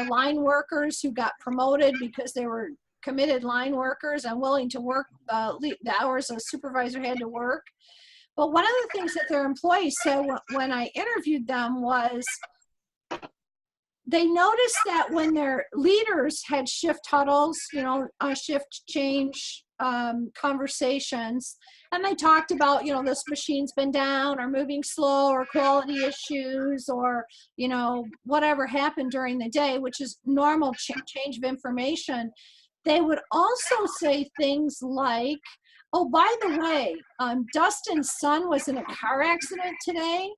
line workers who got promoted because they were committed line workers and willing to work the hours a supervisor had to work. But one of the things that their employees said when I interviewed them was they noticed that when their leaders had shift huddles, shift change conversations, and they talked about, this machine's been down or moving slow or quality issues or, whatever happened during the day, which is normal change of information. They would also say things like, oh, by the way, Dustin's son was in a car accident today,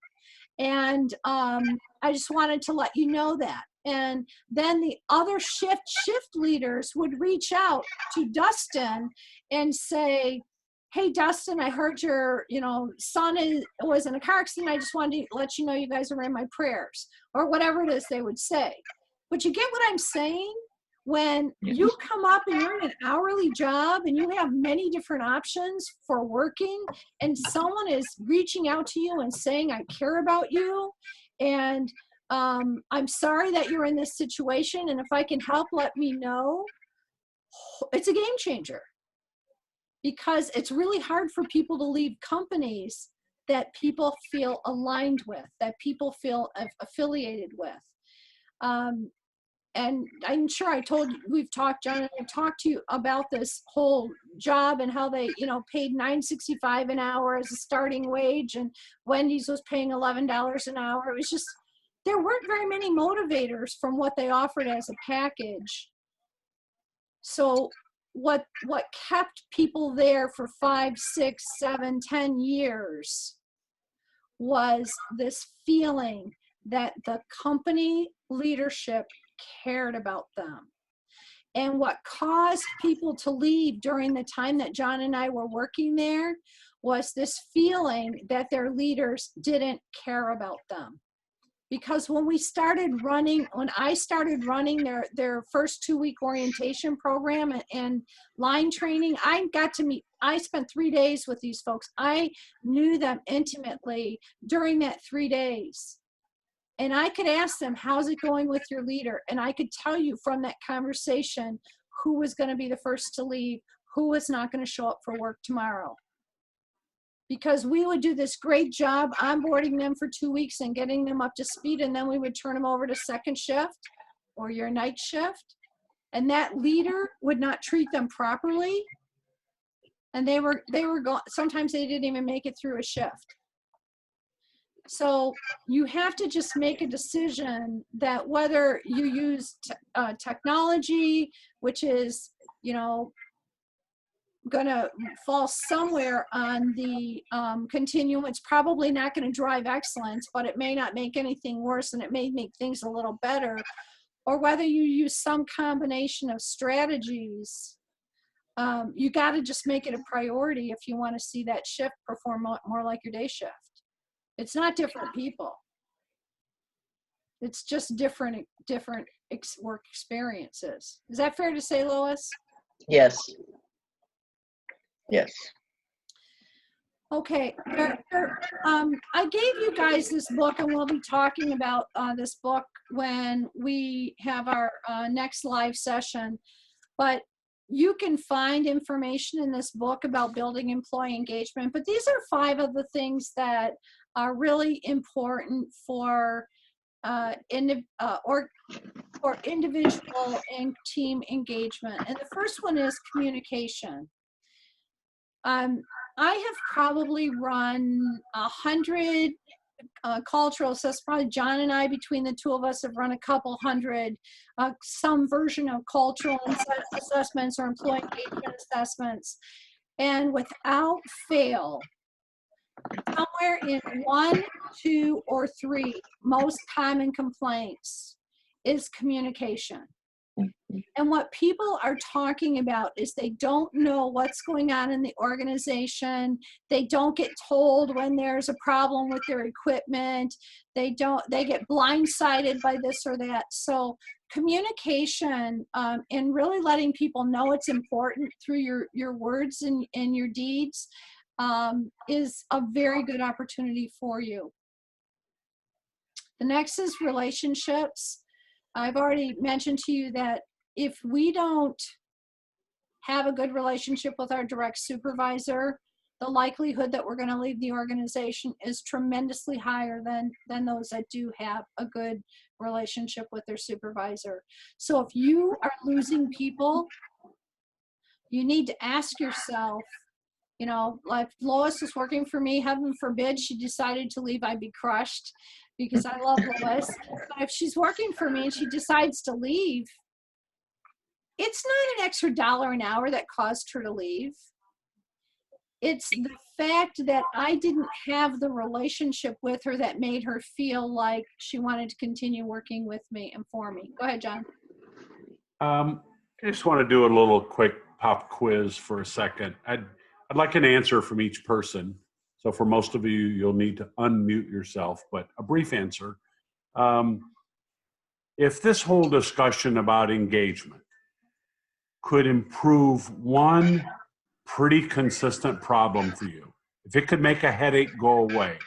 and I just wanted to let you know that. And then the other shift leaders would reach out to Dustin and say, hey, Dustin, I heard your, son was in a car accident. I just wanted to let you know you guys are in my prayers, or whatever it is they would say. But you get what I'm saying? When you come up and you're in an hourly job and you have many different options for working, and someone is reaching out to you and saying, I care about you, and I'm sorry that you're in this situation, and if I can help, let me know. It's a game changer, because it's really hard for people to leave companies that people feel aligned with, that people feel affiliated with. And I'm sure John and I talked to you about this whole job and how they, paid $9.65 an hour as a starting wage, and Wendy's was paying $11 an hour. It was just, there weren't very many motivators from what they offered as a package. So what kept people there for 5, 6, 7, 10 years was this feeling that the company leadership cared about them. And what caused people to leave during the time that John and I were working there was this feeling that their leaders didn't care about them. Because when I started running their first 2-week orientation program and line training, I spent 3 days with these folks. I knew them intimately during that 3 days. And I could ask them, how's it going with your leader? And I could tell you from that conversation who was going to be the first to leave, who was not going to show up for work tomorrow. Because we would do this great job onboarding them for 2 weeks and getting them up to speed, and then we would turn them over to second shift or your night shift, and that leader would not treat them properly, and they were going. Sometimes they didn't even make it through a shift. So you have to just make a decision that whether you use technology, which is going to fall somewhere on the continuum. It's probably not going to drive excellence, but it may not make anything worse, and it may make things a little better. Or whether you use some combination of strategies, you got to just make it a priority if you want to see that shift perform more like your day shift. It's not different people. It's just different work experiences. Is that fair to say, Lois? Yes. Yes. Okay, I gave you guys this book, and we'll be talking about this book when we have our next live session. But you can find information in this book about building employee engagement. But these are 5 of the things that are really important for individual and team engagement. And the first one is communication. I have probably run 100 cultural assessments. Probably John and I, between the 2 of us, have run a couple hundred, some version of cultural assessments or employee engagement assessments. And without fail, somewhere in 1, 2, or 3 most common complaints is communication. And what people are talking about is they don't know what's going on in the organization. They don't get told when there's a problem with their equipment. They get blindsided by this or that. So communication and really letting people know it's important through your words and your deeds is a very good opportunity for you. The next is relationships. I've already mentioned to you that if we don't have a good relationship with our direct supervisor, the likelihood that we're going to leave the organization is tremendously higher than those that do have a good relationship with their supervisor. So if you are losing people, you need to ask yourself, like Lois was working for me, heaven forbid she decided to leave, I'd be crushed because I love Lois. But if she's working for me and she decides to leave, it's not an extra $1 an hour that caused her to leave. It's the fact that I didn't have the relationship with her that made her feel like she wanted to continue working with me and for me. Go ahead, John. I just want to do a little quick pop quiz for a second. I'd I'd like an answer from each person. So for most of you, you'll need to unmute yourself, but a brief answer. If this whole discussion about engagement could improve one pretty consistent problem for you, if it could make a headache go away,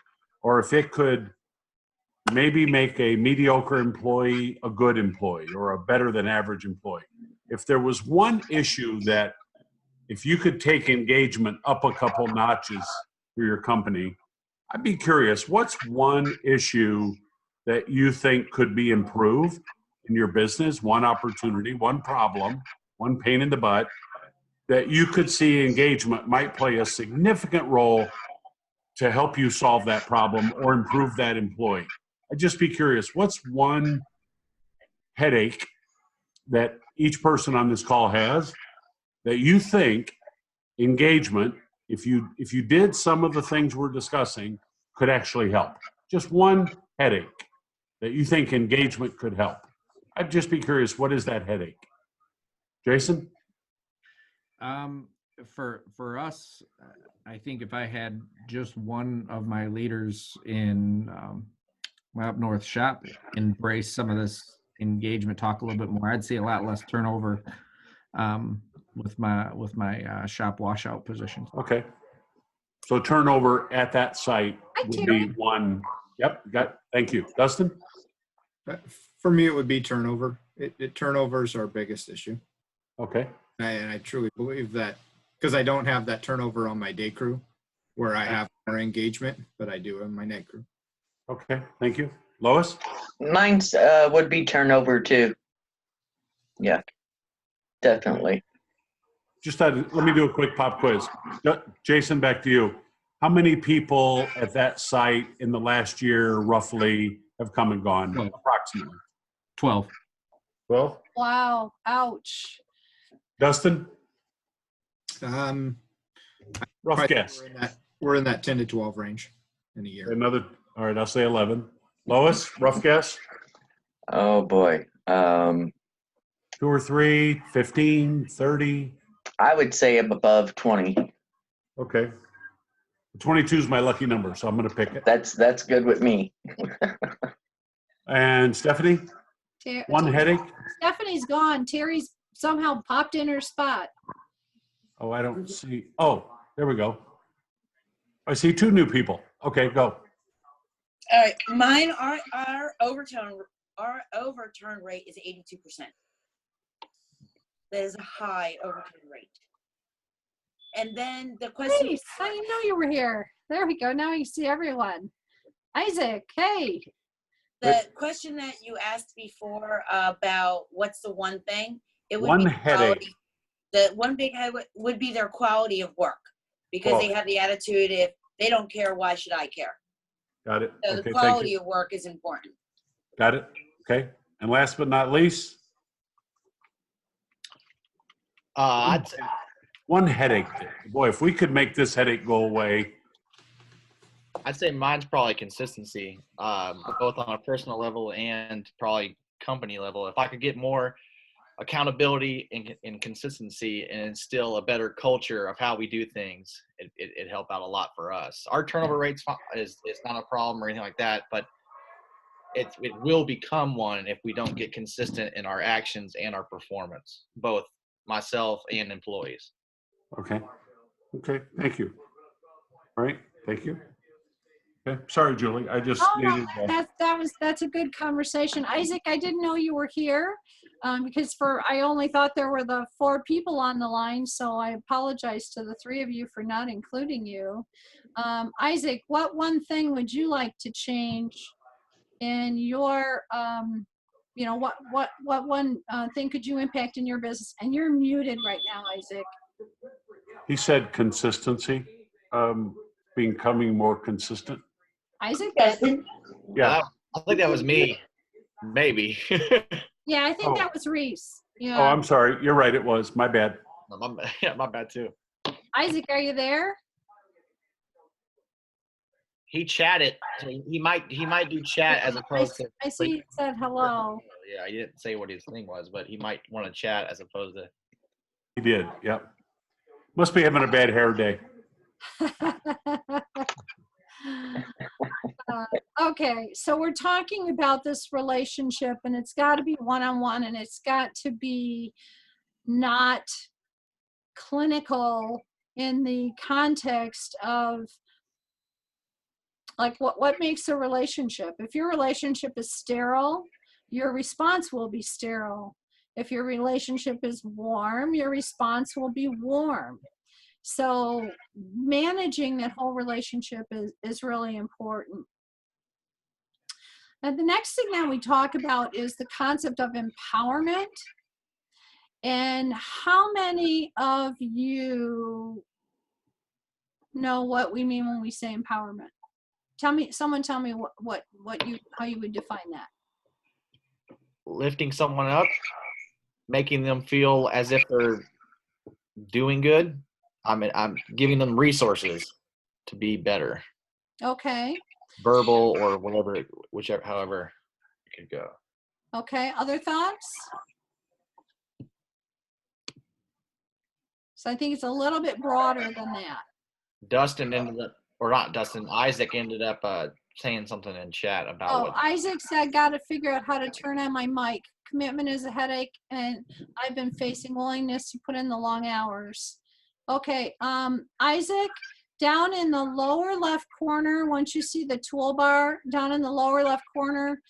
or if it could maybe make a mediocre employee a good employee or a better than average employee, if there was one issue that if you could take engagement up a couple notches for your company, I'd be curious, what's one issue that you think could be improved in your business, one opportunity, one problem, one pain in the butt, that you could see engagement might play a significant role to help you solve that problem or improve that employee? I'd just be curious, what's one headache that each person on this call has that you think engagement, if you did some of the things we're discussing, could actually help? Just one headache that you think engagement could help. I'd just be curious, what is that headache? Jason? For us, I think if I had just one of my leaders in my up north shop embrace some of this engagement talk a little bit more, I'd see a lot less turnover with my shop washout positions. Okay. So turnover at that site Hi, would Terry. be one. Yep, thank you. Dustin? For me, it would be turnover. Turnover is our biggest issue. Okay. And I truly believe that, because I don't have that turnover on my day crew where I have more engagement, but I do in my night crew. Okay, thank you. Lois? Mine's would be turnover too. Yeah, definitely. Just let me do a quick pop quiz. Jason, back to you. How many people at that site in the last year roughly have come and gone? 12. Approximately. 12. Well, Wow, ouch. Dustin? Um, Rough probably guess. we're in that 10 to 12 range in a year. All right, I'll say 11. Lois, rough guess? Oh boy. 2 or 3, 15, 30? I would say I'm above 20. Okay. 22 is my lucky number, so I'm going to pick it. That's good with me. And Stephanie, one headache? Stephanie's gone. Terry's somehow popped in her spot. Oh, I don't see. Oh, there we go. I see 2 new people. Okay, go. All right, mine are our overturn rate is 82%. That is a high overturn rate. And then the question. Nice. I didn't know you were here. There we go. Now you see everyone. Isaac, hey. The question that you asked before about what's the one thing, it would One be headache. quality. The one big headache would be their quality of work, because they have the attitude, if they don't care, why should I care? Got it. So Okay, the thank quality you. of work is important. Got it. Okay. And last but not least, I'd say, one headache. Boy, if we could make this headache go away. I'd say mine's probably consistency, both on a personal level and probably company level. If I could get more accountability and consistency and instill a better culture of how we do things, it'd help out a lot for us. Our turnover rates is not a problem or anything like that, but it will become one if we don't get consistent in our actions and our performance, both myself and employees. Okay. Okay. Thank you. All right. Thank you. Okay. Sorry, Julie. I just Oh, needed no, that's a good conversation. Isaac, I didn't know you were here because I only thought there were the 4 people on the line, so I apologize to the 3 of you for not including you. Isaac, what one thing would you like to change in your, what one thing could you impact in your business? And you're muted right now, Isaac. He said consistency, becoming more consistent. Isaac? Yeah. I think that was me, maybe. Yeah, I think Oh. that was Reese. Yeah. Oh, I'm sorry. You're right. It was. My bad. my bad too. Isaac, are you there? He chatted, so he might do chat as opposed to. I see he said hello. Yeah, he didn't say what his thing was, but he might want to chat as opposed to. He did. Yep. Must be having a bad hair day. Okay, so we're talking about this relationship, and it's got to be one-on-one, and it's got to be not clinical in the context of like what makes a relationship. If your relationship is sterile, your response will be sterile. If your relationship is warm, your response will be warm. So managing that whole relationship is really important. And the next thing that we talk about is the concept of empowerment. And how many of you know what we mean when we say empowerment? Someone tell me how you would define that. Lifting someone up, making them feel as if they're doing good. I'm giving them resources to be better. Okay. Verbal or whatever, whichever, however it could go. Okay. Other thoughts? So I think it's a little bit broader than that. Dustin ended up, or not Dustin, Isaac ended up saying something in chat about Oh, what. Isaac said, got to figure out how to turn on my mic. Commitment is a headache, and I've been facing willingness to put in the long hours. Okay, Isaac, down in the lower left corner, once you see the toolbar, down in the lower left corner,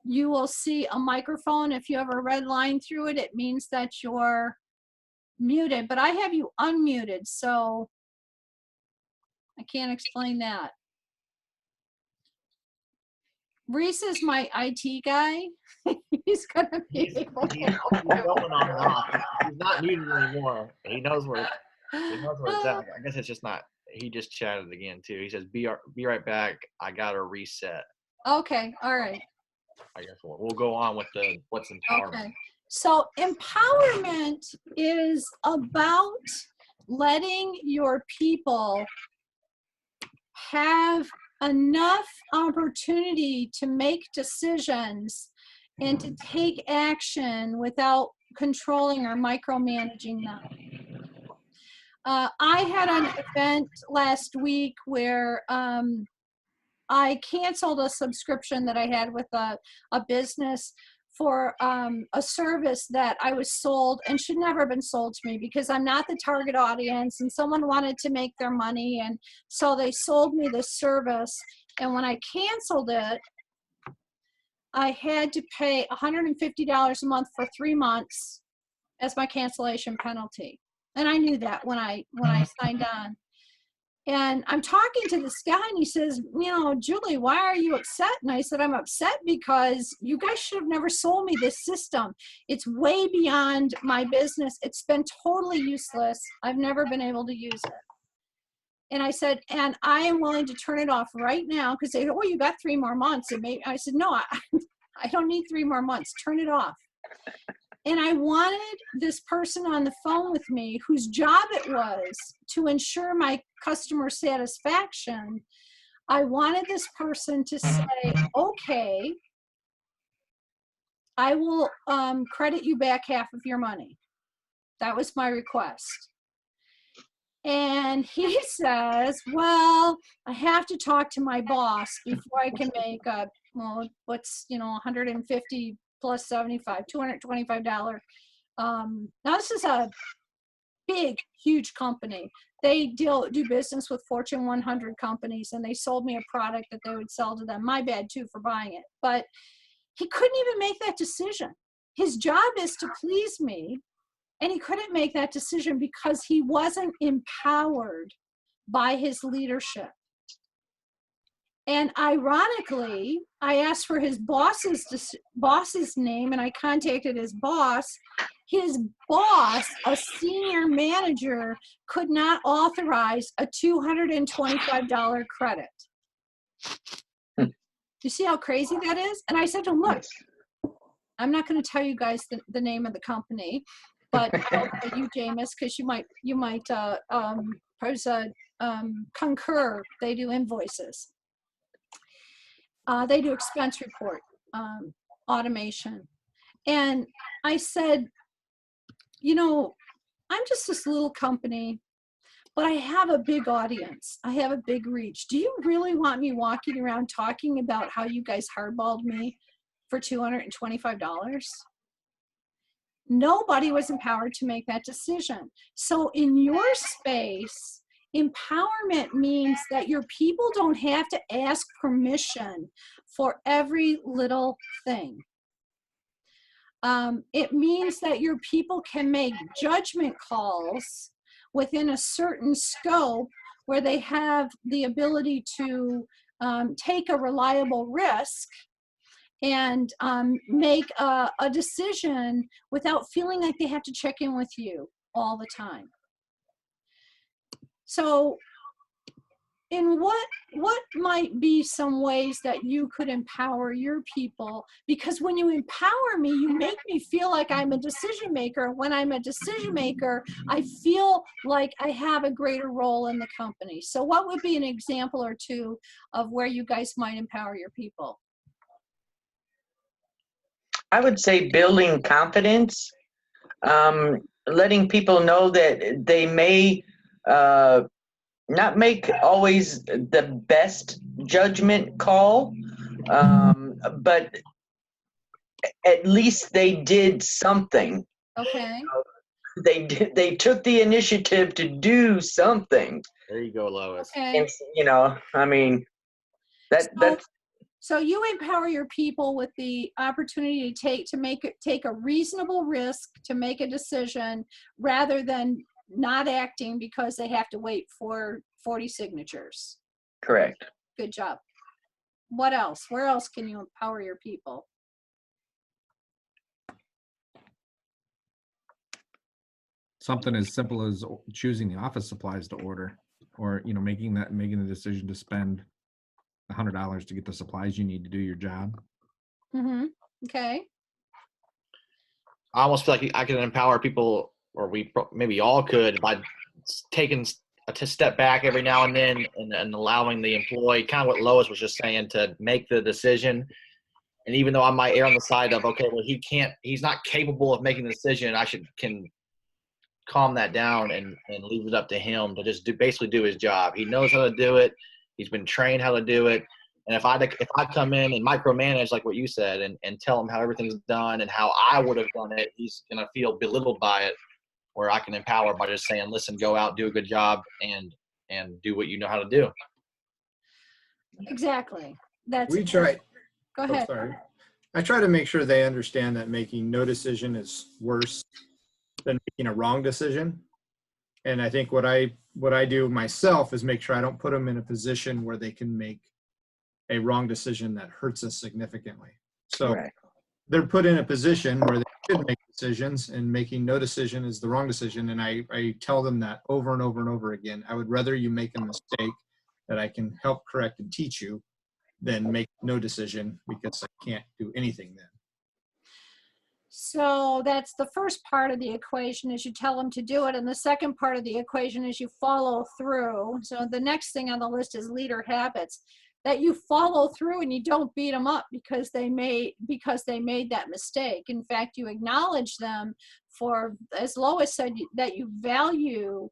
you will see a microphone. If you have a red line through it, it means that you're muted, but I have you unmuted, so I can't explain that. Reese is my IT guy. He's gonna be able to help He's going on and off. He's not muted anymore. He knows where it's at. I guess it's just not. He just chatted again too. He says, "Be right back. I gotta reset." Okay, all right. I guess we'll go on with the what's empowerment. Okay. So empowerment is about letting your people have enough opportunity to make decisions and to take action without controlling or micromanaging them. I had an event last week where I canceled a subscription that I had with a business for a service that I was sold and should never have been sold to me because I'm not the target audience, and someone wanted to make their money, and so they sold me this service. And when I canceled it, I had to pay $150 a month for 3 months as my cancellation penalty. And I knew that when I signed on. And I'm talking to this guy, and he says, you know, Julie, why are you upset? And I said, I'm upset because you guys should have never sold me this system. It's way beyond my business. It's been totally useless. I've never been able to use it. And I said, and I am willing to turn it off right now, because they said, oh, you got 3 more months. And maybe I said, no, I don't need 3 more months. Turn it off. And I wanted this person on the phone with me whose job it was to ensure my customer satisfaction. I wanted this person to say, okay, I will credit you back half of your money. That was my request. And he says, well, I have to talk to my boss before I can make a, well, what's, you know, 150 plus 75, $225. Now this is a big, huge company. They do business with Fortune 100 companies, and they sold me a product that they would sell to them. My bad too for buying it. But he couldn't even make that decision. His job is to please me, and he couldn't make that decision because he wasn't empowered by his leadership. And ironically, I asked for his boss's name, and I contacted his boss. His boss, a senior manager, could not authorize a $225 credit. You see how crazy that is? And I said to him, look, I'm not going to tell you guys the name of the company, but I'll tell you, Jameis, because you might concur. They do invoices. They do expense report automation. And I said, you know, I'm just this little company. but I have a big audience. I have a big reach. Do you really want me walking around talking about how you guys hardballed me for $225? Nobody was empowered to make that decision. So in your space, empowerment means that your people don't have to ask permission for every little thing. It means that your people can make judgment calls within a certain scope where they have the ability to take a reliable risk and make a decision without feeling like they have to check in with you all the time. So in what might be some ways that you could empower your people? Because when you empower me, you make me feel like I'm a decision maker. When I'm a decision maker, I feel like I have a greater role in the company. So what would be an example or two of where you guys might empower your people? I would say building confidence, letting people know that they may not make always the best judgment call, but at least they did something. Okay. They took the initiative to do something. There you go, Lois. Okay. And, you know, I mean, that's So you empower your people with the opportunity to take a reasonable risk to make a decision rather than not acting because they have to wait for 40 signatures. correct. Good job. What else? Where else can you empower your people? Something as simple as choosing the office supplies to order, or making the decision to spend $100 to get the supplies you need to do your job. Mm-hmm. Okay. I almost feel like I could empower people, or maybe all could, by taking a step back every now and then and allowing the employee, kind of what Lois was just saying, to make the decision. And even though I might err on the side of, okay, well, he's not capable of making the decision, can calm that down and leave it up to him to just basically do his job. He knows how to do it. He's been trained how to do it. And if I come in and micromanage, like what you said, and tell him how everything's done and how I would have done it, he's going to feel belittled by it, where I can empower by just saying, listen, go out, do a good job, and do what you know how to do. Exactly. That's We try. Go Oh, ahead. sorry. I try to make sure they understand that making no decision is worse than making a wrong decision. And I think what I do myself is make sure I don't put them in a position where they can make a wrong decision that hurts us significantly. So Right. they're put in a position where they should make decisions, and making no decision is the wrong decision. And I tell them that over and over and over again. I would rather you make a mistake that I can help correct and teach you than make no decision because I can't do anything then. So that's the first part of the equation, is you tell them to do it. And the second part of the equation is you follow through. So the next thing on the list is leader habits, that you follow through and you don't beat them up because they made that mistake. In fact, you acknowledge them for, as Lois said, that you value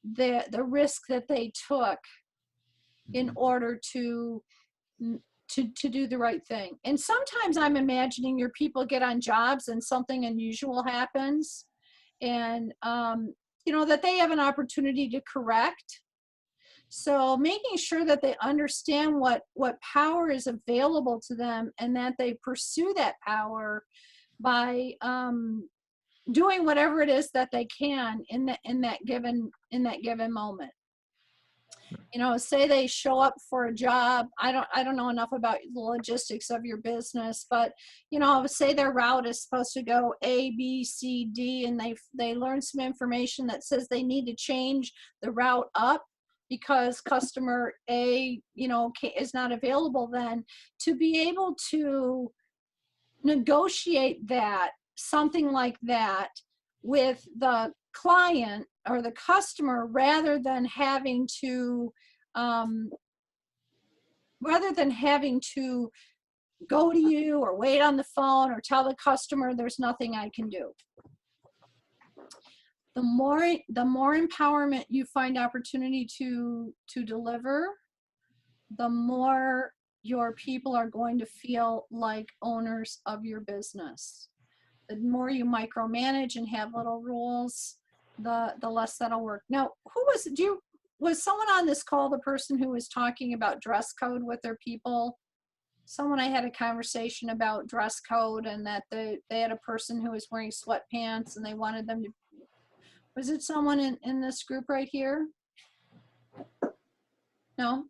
the risk that they took in order to do the right thing. And sometimes I'm imagining your people get on jobs and something unusual happens, and that they have an opportunity to correct. So making sure that they understand what power is available to them, and that they pursue that power by doing whatever it is that they can in that given moment. Say they show up for a job. I don't know enough about the logistics of your business, but say their route is supposed to go A, B, C, D, and they learn some information that says they need to change the route up because customer A, is not available, then to be able to negotiate something like that with the client or the customer, rather than having to go to you or wait on the phone or tell the customer there's nothing I can do. the more empowerment you find opportunity to deliver, the more your people are going to feel like owners of your business. The more you micromanage and have little rules, the less that'll work. Now, was someone on this call the person who was talking about dress code with their people? Someone I had a conversation about dress code, and that they had a person who was wearing sweatpants and they wanted them to, was it someone in this group right here? No?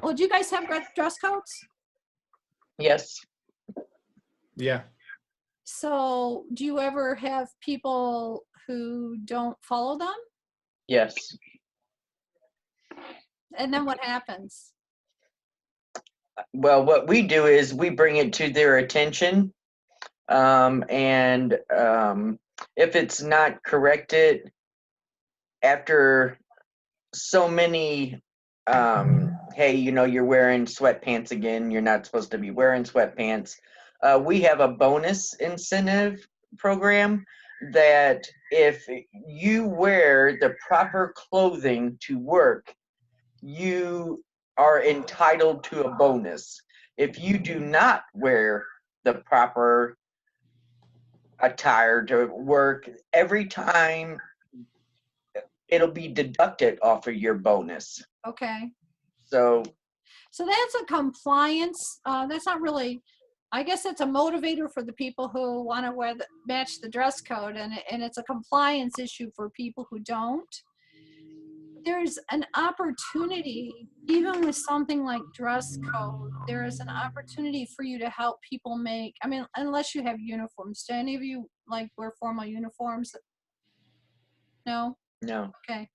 Well, do you guys have dress codes? Yes. Yeah. So do you ever have people who don't follow them? Yes. And then what happens? Well, what we do is we bring it to their attention. If it's not corrected after so many, hey, you're wearing sweatpants again, you're not supposed to be wearing sweatpants. We have a bonus incentive program that if you wear the proper clothing to work, you are entitled to a bonus. If you do not wear the proper attire to work, every time it'll be deducted off of your bonus. Okay. So that's a compliance. That's not really, I guess it's a motivator for the people who want to match the dress code, and it's a compliance issue for people who don't. There's an opportunity, even with something like dress code, there is an opportunity for you to help people make, I mean, unless you have uniforms. Do any of you like wear formal uniforms? No? no. Okay.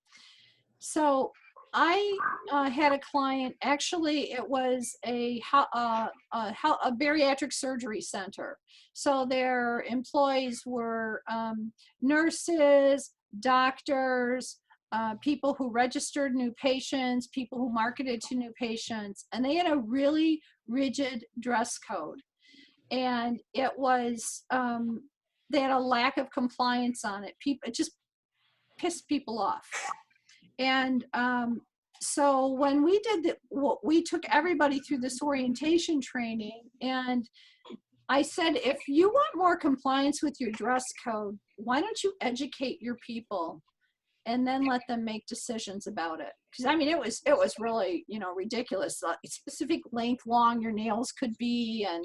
So I had a client, actually it was a bariatric surgery center. So their employees were nurses, doctors, people who registered new patients, people who marketed to new patients, and they had a really rigid dress code. And it was, they had a lack of compliance on it. It just pissed people off. And so when we did we took everybody through this orientation training, and I said, if you want more compliance with your dress code, why don't you educate your people and then let them make decisions about it? Because I mean, it was really, ridiculous. The specific length long your nails could be, and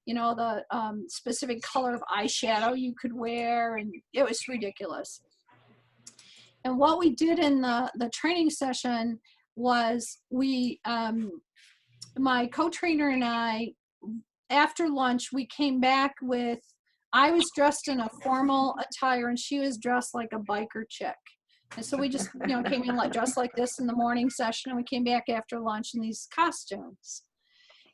the specific color of eyeshadow you could wear, and it was ridiculous. And what we did in the training session was my co-trainer and I, after lunch, we came back with, I was dressed in a formal attire and she was dressed like a biker chick. And so we just, came in dressed like this in the morning session, and we came back after lunch in these costumes.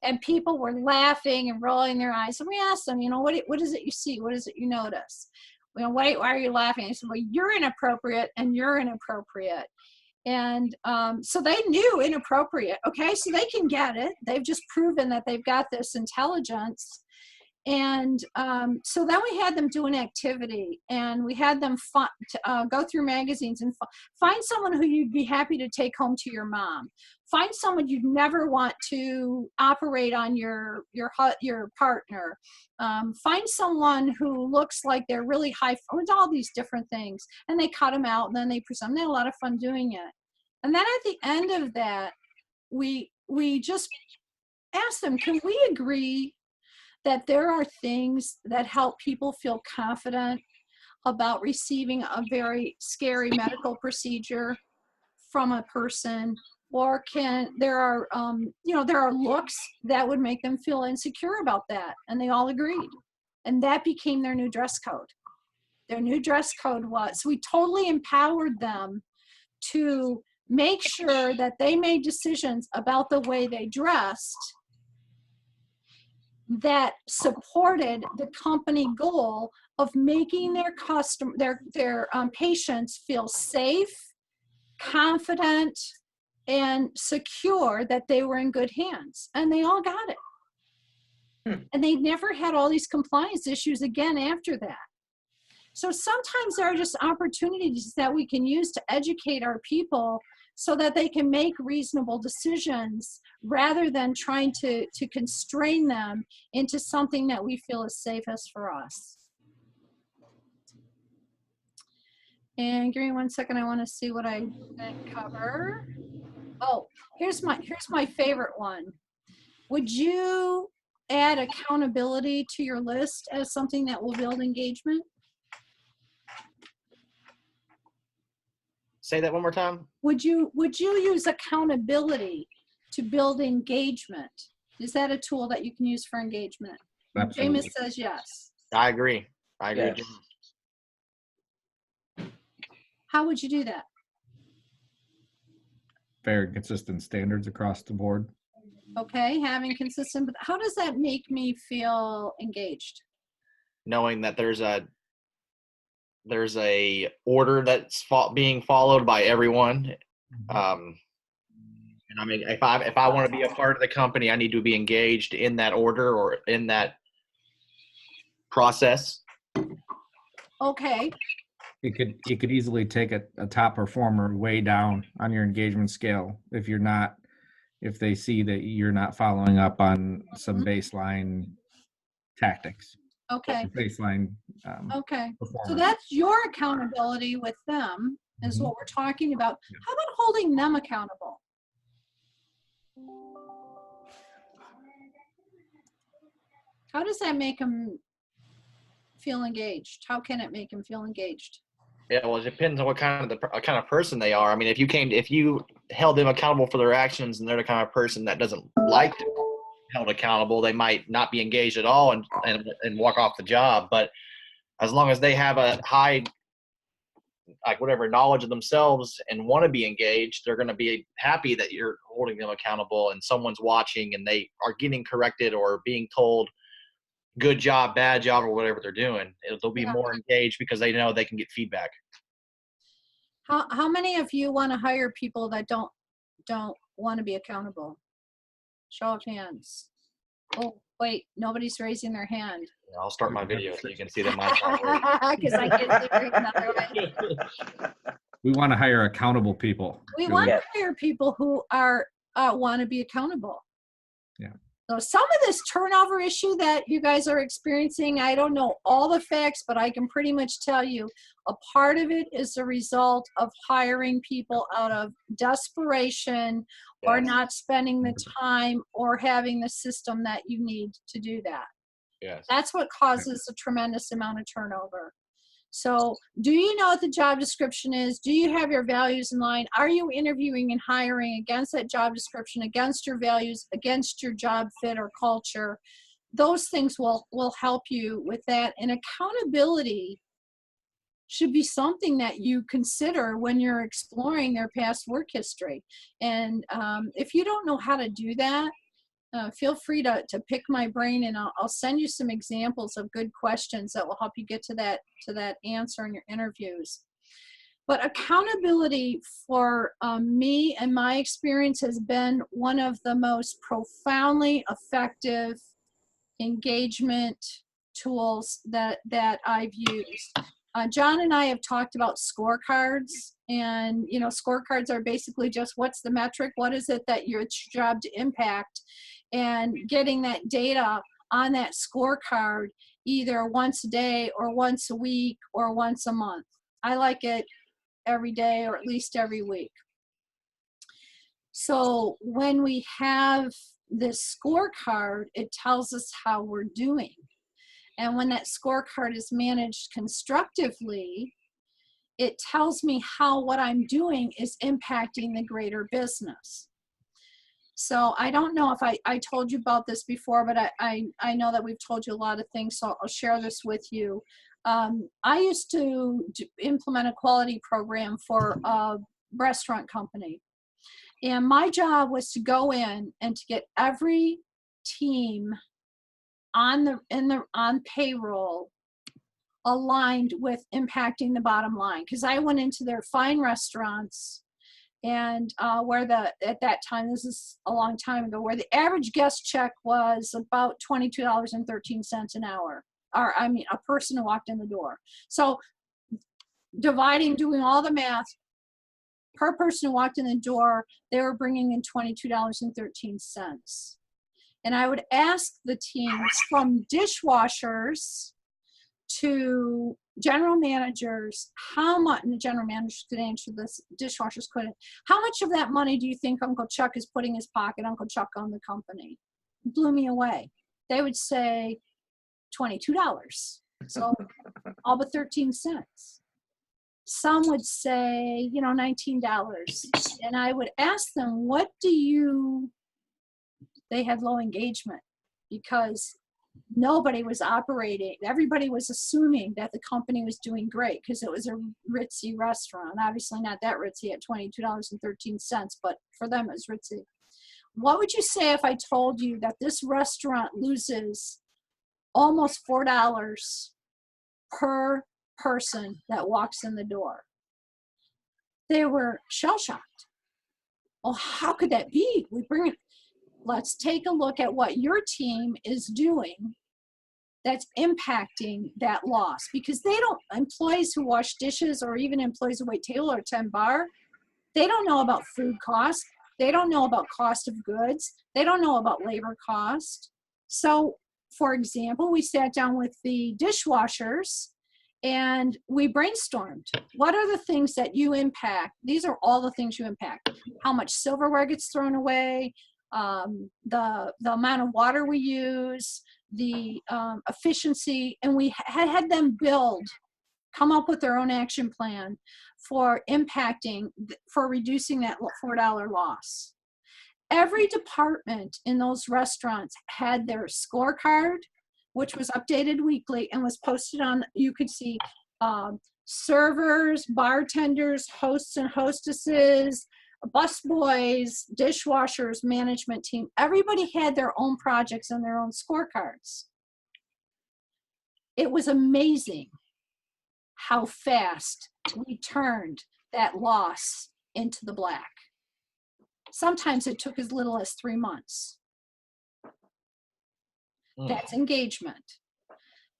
And people were laughing and rolling their eyes. And we asked them, what is it you see? What is it you notice? Why are you laughing? I said, well, you're inappropriate and you're inappropriate. And so they knew inappropriate. Okay, so they can get it. They've just proven that they've got this intelligence. And so then we had them do an activity, and we had them go through magazines and find someone who you'd be happy to take home to your mom. Find someone you'd never want to operate on your partner. Find someone who looks like they're really high, with all these different things. And they cut them out, and then they present. They had a lot of fun doing it. And then at the end of that, we just asked them, can we agree that there are things that help people feel confident about receiving a very scary medical procedure from a person, or there are looks that would make them feel insecure about that? And they all agreed. And that became their new dress code. Their new dress code was, we totally empowered them to make sure that they made decisions about the way they dressed that supported the company goal of making their patients feel safe, confident, and secure that they were in good hands. And they all got it. And they never had all these compliance issues again after that. So sometimes there are just opportunities that we can use to educate our people so that they can make reasonable decisions rather than trying to constrain them into something that we feel is safest for us. And give me 1 second, I want to see what I didn't cover. Oh, here's my favorite one. Would you add accountability to your list as something that will build engagement? Say that one more time. Would you use accountability to build engagement? Is that a tool that you can use for engagement? Absolutely. Jameis says yes. I agree. I agree. Yes. How would you do that? Fair and consistent standards across the board. Okay, having consistent, but how does that make me feel engaged? Knowing that there's a order that's being followed by everyone. And I mean, if I want to be a part of the company, I need to be engaged in that order or in that process. Okay, You could easily take a top performer way down on your engagement scale if they see that you're not following up on some baseline tactics. okay, Baseline okay. So performance. that's your accountability with them is what we're talking about. How about holding them accountable? How does that make them feel engaged? How can it make them feel engaged? Yeah, well, it depends on what kind of person they are. I mean, if you held them accountable for their actions, and they're the kind of person that doesn't like to be held accountable, they might not be engaged at all and walk off the job. But as long as they have a high, like whatever knowledge of themselves and want to be engaged, they're going to be happy that you're holding them accountable and someone's watching and they are getting corrected or being told good job, bad job, or whatever they're doing. They'll be more engaged because they know they can get feedback. How many of you want to hire people that don't want to be accountable? Show of hands. Oh, wait, nobody's raising their hand. Yeah, I'll start my video so you can see that Because I can't see your hand otherwise. We want to hire accountable people. We Julie. want to hire people who are want to be accountable. Yeah. So some of this turnover issue that you guys are experiencing, I don't know all the facts, but I can pretty much tell you a part of it is the result of hiring people out of desperation or Yes. not spending the time or having the system that you need to do that. Yes. That's what causes a tremendous amount of turnover. So do you know what the job description is? Do you have your values in line? Are you interviewing and hiring against that job description, against your values, against your job fit or culture? Those things will help you with that. And accountability should be something that you consider when you're exploring their past work history. And if you don't know how to do that, feel free to pick my brain, and I'll send you some examples of good questions that will help you get to that answer in your interviews. But accountability for me and my experience has been one of the most profoundly effective engagement tools that I've used. John and I have talked about scorecards, and scorecards are basically just what's the metric, what is it that it's your job to impact, and getting that data on that scorecard either once a day or once a week or once a month. I like it every day or at least every week. So when we have this scorecard, it tells us how we're doing. And when that scorecard is managed constructively, it tells me how what I'm doing is impacting the greater business. So I don't know if I told you about this before, but I know that we've told you a lot of things, so I'll share this with you. I used to implement a quality program for a restaurant company. And my job was to go in and to get every team on payroll aligned with impacting the bottom line. Because I went into their fine restaurants and at that time, this is a long time ago, where the average guest check was about $22.13 an hour. or I mean, a person who walked in the door. So doing all the math, per person who walked in the door, they were bringing in $22.13. And I would ask the teams from dishwashers to general managers, how much, and the general managers could answer this, dishwashers couldn't, how much of that money do you think Uncle Chuck is putting in his pocket? Uncle Chuck owned the company. It blew me away. They would say $22. So all but 13 cents. Some would say, you know, $19. And I would ask them, they had low engagement because nobody was operating. Everybody was assuming that the company was doing great because it was a ritzy restaurant. Obviously not that ritzy at $22.13, but for them it was ritzy. What would you say if I told you that this restaurant loses almost $4 per person that walks in the door? They were shell-shocked. Well, how could that be? Let's take a look at what your team is doing that's impacting that loss, because employees who wash dishes or even employees who wait table or tend bar, they don't know about food costs. They don't know about cost of goods. They don't know about labor cost. So, for example, we sat down with the dishwashers and we brainstormed. What are the things that you impact? These are all the things you impact. How much silverware gets thrown away, the amount of water we use, the efficiency, and we had them come up with their own action plan for reducing that $4 loss. Every department in those restaurants had their scorecard, which was updated weekly and was posted on, you could see servers, bartenders, hosts and hostesses, busboys, dishwashers, management team. Everybody had their own projects and their own scorecards. It was amazing how fast we turned that loss into the black. Sometimes it took as little as 3 months. That's engagement.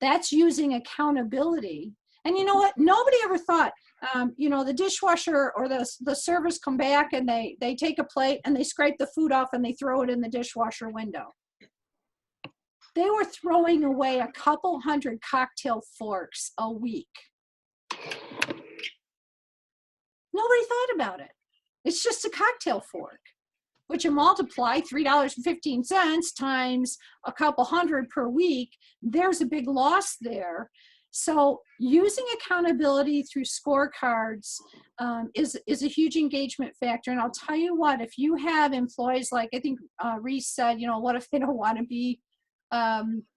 That's using accountability. And you know what? Nobody ever thought, the dishwasher or the servers come back and they take a plate and they scrape the food off and they throw it in the dishwasher window. They were throwing away a couple hundred cocktail forks a week. Nobody thought about it. It's just a cocktail fork, which you multiply $3.15 times a couple hundred per week. There's a big loss there. So using accountability through scorecards is a huge engagement factor. And I'll tell you what, if you have employees, like I think Reese said, what if they don't want to be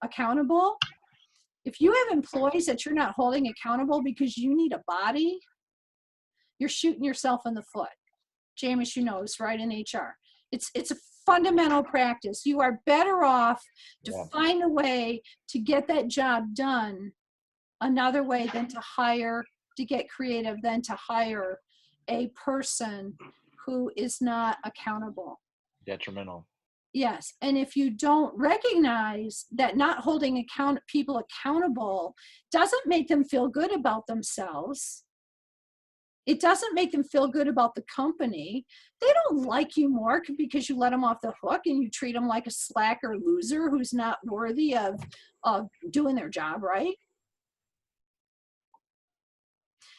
accountable? If you have employees that you're not holding accountable because you need a body, you're shooting yourself in the foot. Jameis, it's right in HR. It's a fundamental practice. You are better off to find a way to get that job done another way than to get creative, than to hire a person who is not accountable. Detrimental. Yes, and if you don't recognize that not holding people accountable doesn't make them feel good about themselves, it doesn't make them feel good about the company. They don't like you more because you let them off the hook and you treat them like a slacker loser who's not worthy of doing their job right.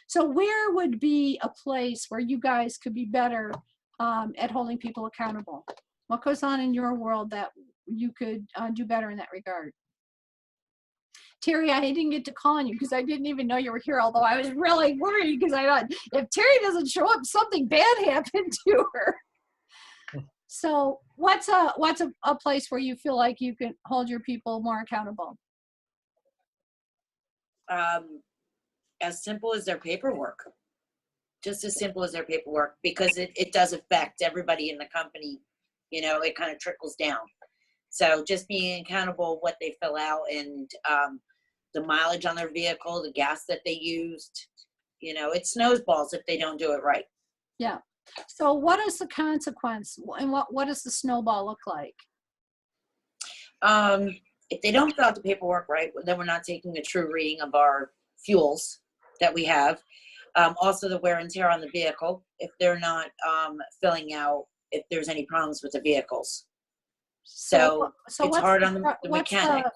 So where would be a place where you guys could be better at holding people accountable? What goes on in your world that you could do better in that regard? Terry, I didn't get to call on you because I didn't even know you were here, although I was really worried because I thought if Terry doesn't show up, something bad happened to her. So what's a place where you feel like you can hold your people more accountable? As simple as their paperwork. Just as simple as their paperwork, because it does affect everybody in the company. It kind of trickles down. So just being accountable what they fill out and the mileage on their vehicle, the gas that they used, it snowballs if they don't do it right. Yeah. So what is the consequence and what does the snowball look like? If they don't fill out the paperwork right, then we're not taking a true reading of our fuels that we have. Also the wear and tear on the vehicle, if they're not filling out if there's any problems with the vehicles. So it's what's hard on the mechanic.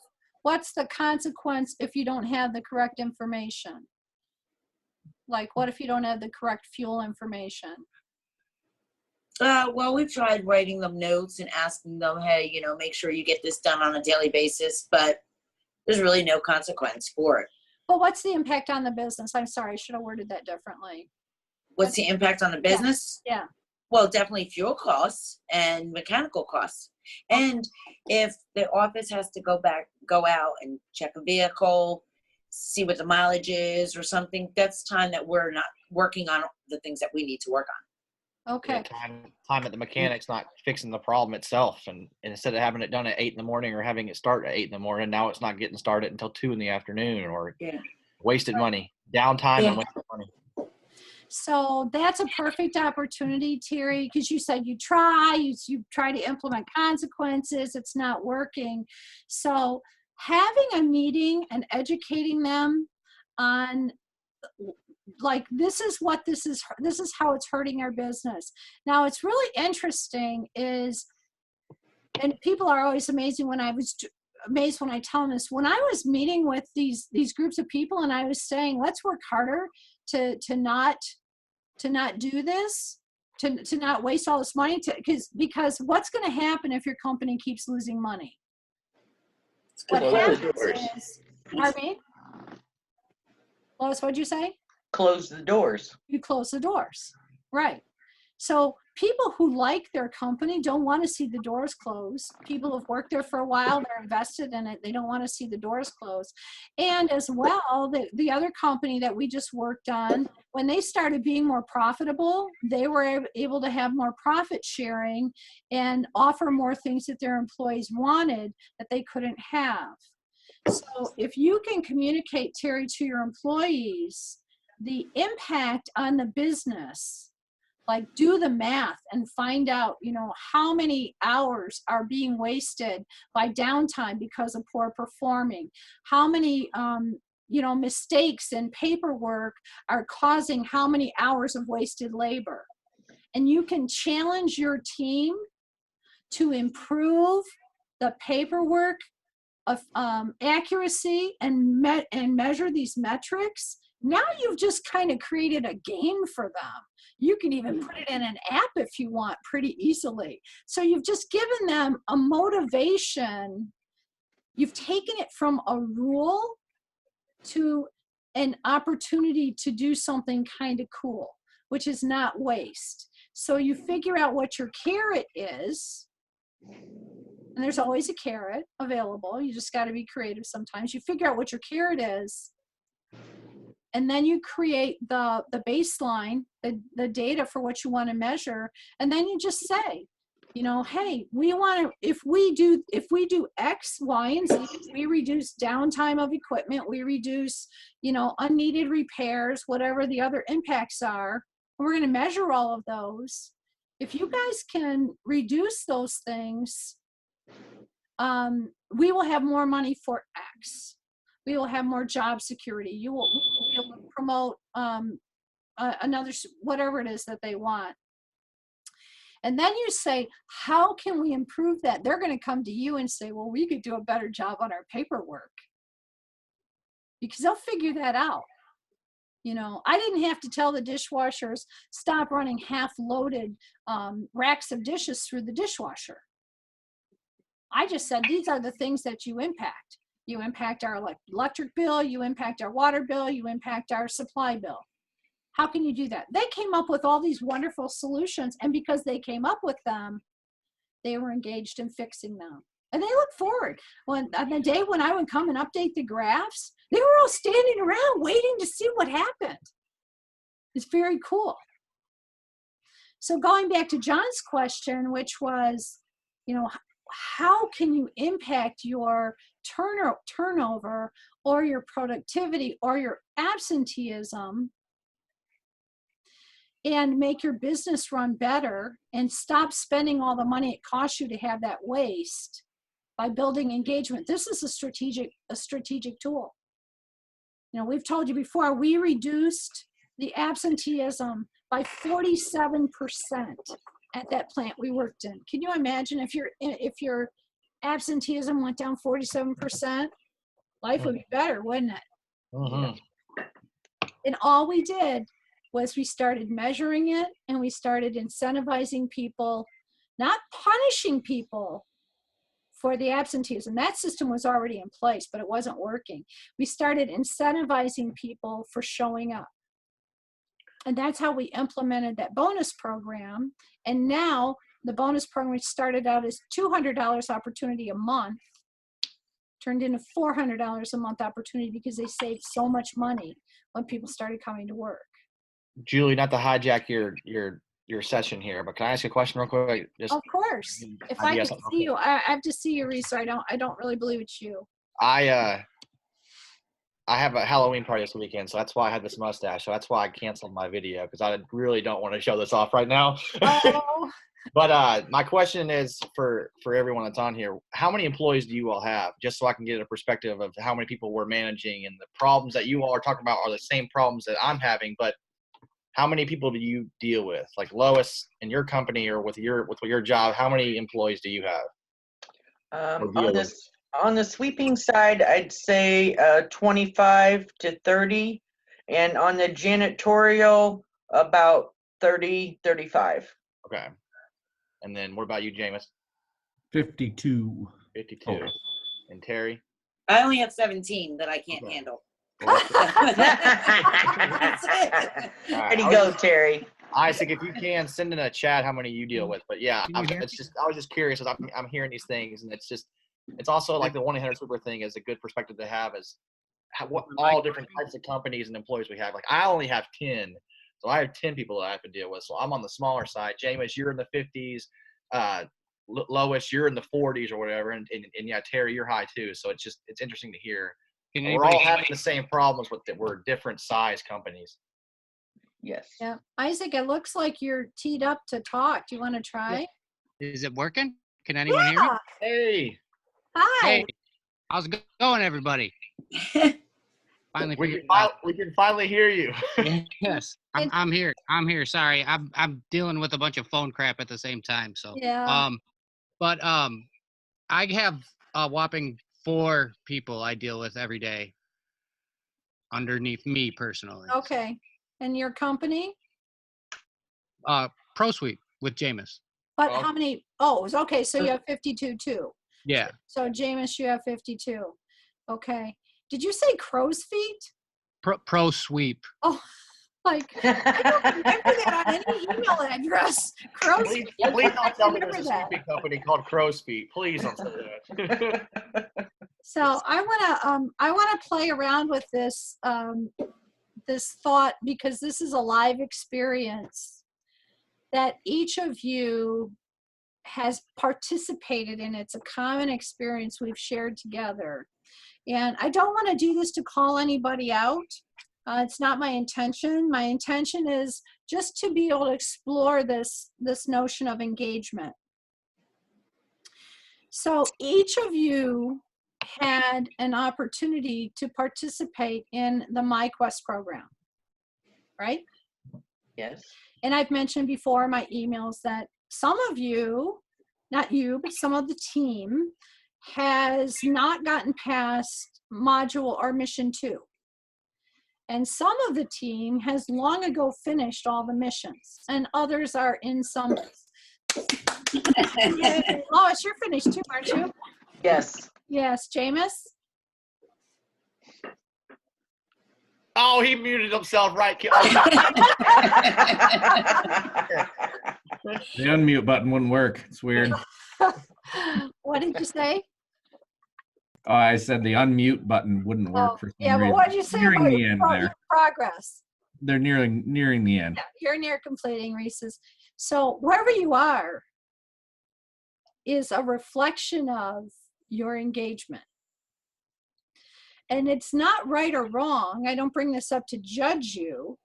What's the consequence if you don't have the correct information? Like, what if you don't have the correct fuel information? Well, we've tried writing them notes and asking them, hey, you know, make sure you get this done on a daily basis, but there's really no consequence for it. But what's the impact on the business? I'm sorry, I should have worded that differently. What's the impact on the business? Yeah. Well, definitely fuel costs and mechanical costs. And if the office has to go out and check a vehicle, see what the mileage is or something, that's time that we're not working on the things that we need to work on. Okay. Yeah, time at the mechanic's not fixing the problem itself. And instead of having it done at 8 in the morning or having it start at 8 in the morning, now it's not getting started until 2 in the afternoon, or wasted money, downtime and wasted money. So that's a perfect opportunity, Terry, because you said you try to implement consequences, it's not working. So having a meeting and educating them on, like, this is how it's hurting our business. Now, it's really interesting is, and people are always amazed when I tell them this, when I was meeting with these groups of people and I was saying, let's work harder to not do this, to not waste all this money, because what's going to happen if your company keeps losing money? What happens is, pardon me? Lois, what'd you say? Close the doors. You close the doors, right? So people who like their company don't want to see the doors closed. People who've worked there for a while, they're invested in it, they don't want to see the doors closed. And as well, the other company that we just worked on, when they started being more profitable, they were able to have more profit sharing and offer more things that their employees wanted that they couldn't have. So if you can communicate, Terry, to your employees the impact on the business, like do the math and find out, you know, how many hours are being wasted by downtime because of poor performing, how many you know, mistakes in paperwork are causing how many hours of wasted labor. And you can challenge your team to improve the paperwork of accuracy and measure these metrics. Now you've just kind of created a game for them. You can even put it in an app if you want, pretty easily. So you've just given them a motivation. You've taken it from a rule to an opportunity to do something kind of cool, which is not waste. So you figure out what your carrot is, and there's always a carrot available. You just got to be creative sometimes. You figure out what your carrot is, and then you create the baseline, the data for what you want to measure, and then you just say, you know, hey, we want to, if we do X, Y, and Z, we reduce downtime of equipment, we reduce, you know, unneeded repairs, whatever the other impacts are, and we're going to measure all of those. If you guys can reduce those things, we will have more money for X. We will have more job security. We will be able to promote another, whatever it is that they want. And then you say, how can we improve that? They're going to come to you and say, well, we could do a better job on our paperwork. Because they'll figure that out. You know, I didn't have to tell the dishwashers, stop running half-loaded racks of dishes through the dishwasher. I just said, these are the things that you impact. You impact our electric bill, you impact our water bill, you impact our supply bill. How can you do that? They came up with all these wonderful solutions, and because they came up with them, they were engaged in fixing them. And they look forward. On the day when I would come and update the graphs, they were all standing around waiting to see what happened. It's very cool. So going back to John's question, which was, you know, how can you impact your turnover or your productivity or your absenteeism and make your business run better and stop spending all the money it costs you to have that waste by building engagement. This is a strategic tool. You know, we've told you before, we reduced the absenteeism by 47% at that plant we worked in. Can you imagine if your absenteeism went down 47%? Life would be better, wouldn't it? Mhm. And all we did was we started measuring it, and we started incentivizing people, not punishing people for the absenteeism. That system was already in place, but it wasn't working. We started incentivizing people for showing up. And that's how we implemented that bonus program. And now the bonus program, which started out as $200 opportunity a month, turned into $400 a month opportunity because they saved so much money when people started coming to work. Julie, not to hijack your session here, but can I ask you a question real quick? Just, Of course. If Have I you can guys- see you, I have to see you, Reese. I don't really believe it's you. I have a Halloween party this weekend, so that's why I had this mustache. So that's why I canceled my video, because I really don't want to show this off right now. Oh, But my question is for everyone that's on here: how many employees do you all have? Just so I can get a perspective of how many people we're managing, and the problems that you all are talking about are the same problems that I'm having. But how many people do you deal with? Like Lois, in your company or with your job, how many employees do you have? Or deal with? On the sweeping side, I'd say 25 to 30, and on the janitorial, about 30, 35. Okay. And then what about you, Jameis? 52. 52. Oh. And Terry? I only have 17 that I can't Okay. handle. Well, There you go, Terry. Isaac, if you can, send in a chat how many you deal with. But yeah, Can you hear I was just curious, as I'm hearing these things, and it's also like the 1-800-SWEEPER thing is a good perspective to have, is what all different types of companies and employees we have. Like I only have 10, so I have 10 people that I have to deal with. So I'm on the smaller side. Jameis, you're in the 50s. Lois, you're in the 40s or whatever, and yeah, Terry, you're high too. So it's interesting to hear. Can We're anybody all having the same problems, but we're different size companies. Yes. yeah. Isaac, it looks like you're teed up to talk. Do you want to try? Is it working? Can anyone hear me? Yeah. Hey, Hi. Hey, how's it going, everybody? Finally we figured can, it out. we can finally hear you. Yes, I'm here. I'm here. Sorry, I'm dealing with a bunch of phone crap at the same time. So, Yeah. I have a whopping 4 people I deal with every day underneath me personally. Okay. And your company? Pro Sweep with Jameis. But Oh. how many? Oh, okay. So you have 52 too. Yeah. So Jameis, you have 52. Okay. Did you say crow's feet? Pro Sweep. Oh, like I don't remember that on any email address. Crow's Please, feet. please I don't tell me there's remember a that. sweeping company called Crow's Feet. Please don't say that. So I wanna play around with this this thought, because this is a live experience that each of you has participated in. It's a common experience we've shared together. And I don't want to do this to call anybody out. It's not my intention. My intention is just to be able to explore this notion of engagement. So each of you had an opportunity to participate in the MyQuest program, right? Yes. And I've mentioned before in my emails that some of you, not you, but some of the team has not gotten past module or mission 2. And some of the team has long ago finished all the missions, and others are in some. Lois, you're finished too, aren't you? Yes. Yes, Jameis? Oh, he muted himself right. The unmute button wouldn't work. It's weird. What did you say? Oh, I said the unmute button wouldn't work for some Yeah, but reason. what did you say Nearing about the your, end your there. progress? They're nearing the end. Yeah, you're near completing, Reese's. So wherever you are is a reflection of your engagement. And it's not right or wrong. I don't bring this up to judge you,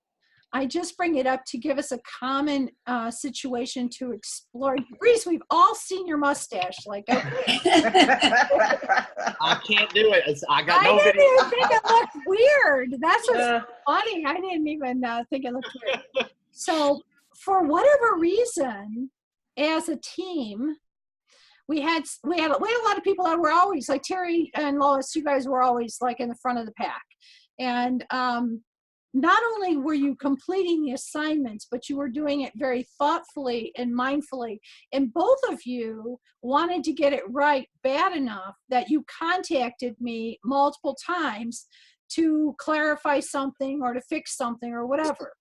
I just bring it up to give us a common situation to explore. Reese, we've all seen your mustache. Like, okay. I can't do it. I got no I didn't video. even think it looked weird. That's what's so funny. I didn't even think it looked weird. So for whatever reason, as a team, we had a lot of people that were always like Terry and Lois. You guys were always like in the front of the pack, and not only were you completing the assignments, but you were doing it very thoughtfully and mindfully. And both of you wanted to get it right bad enough that you contacted me multiple times to clarify something or to fix something or whatever.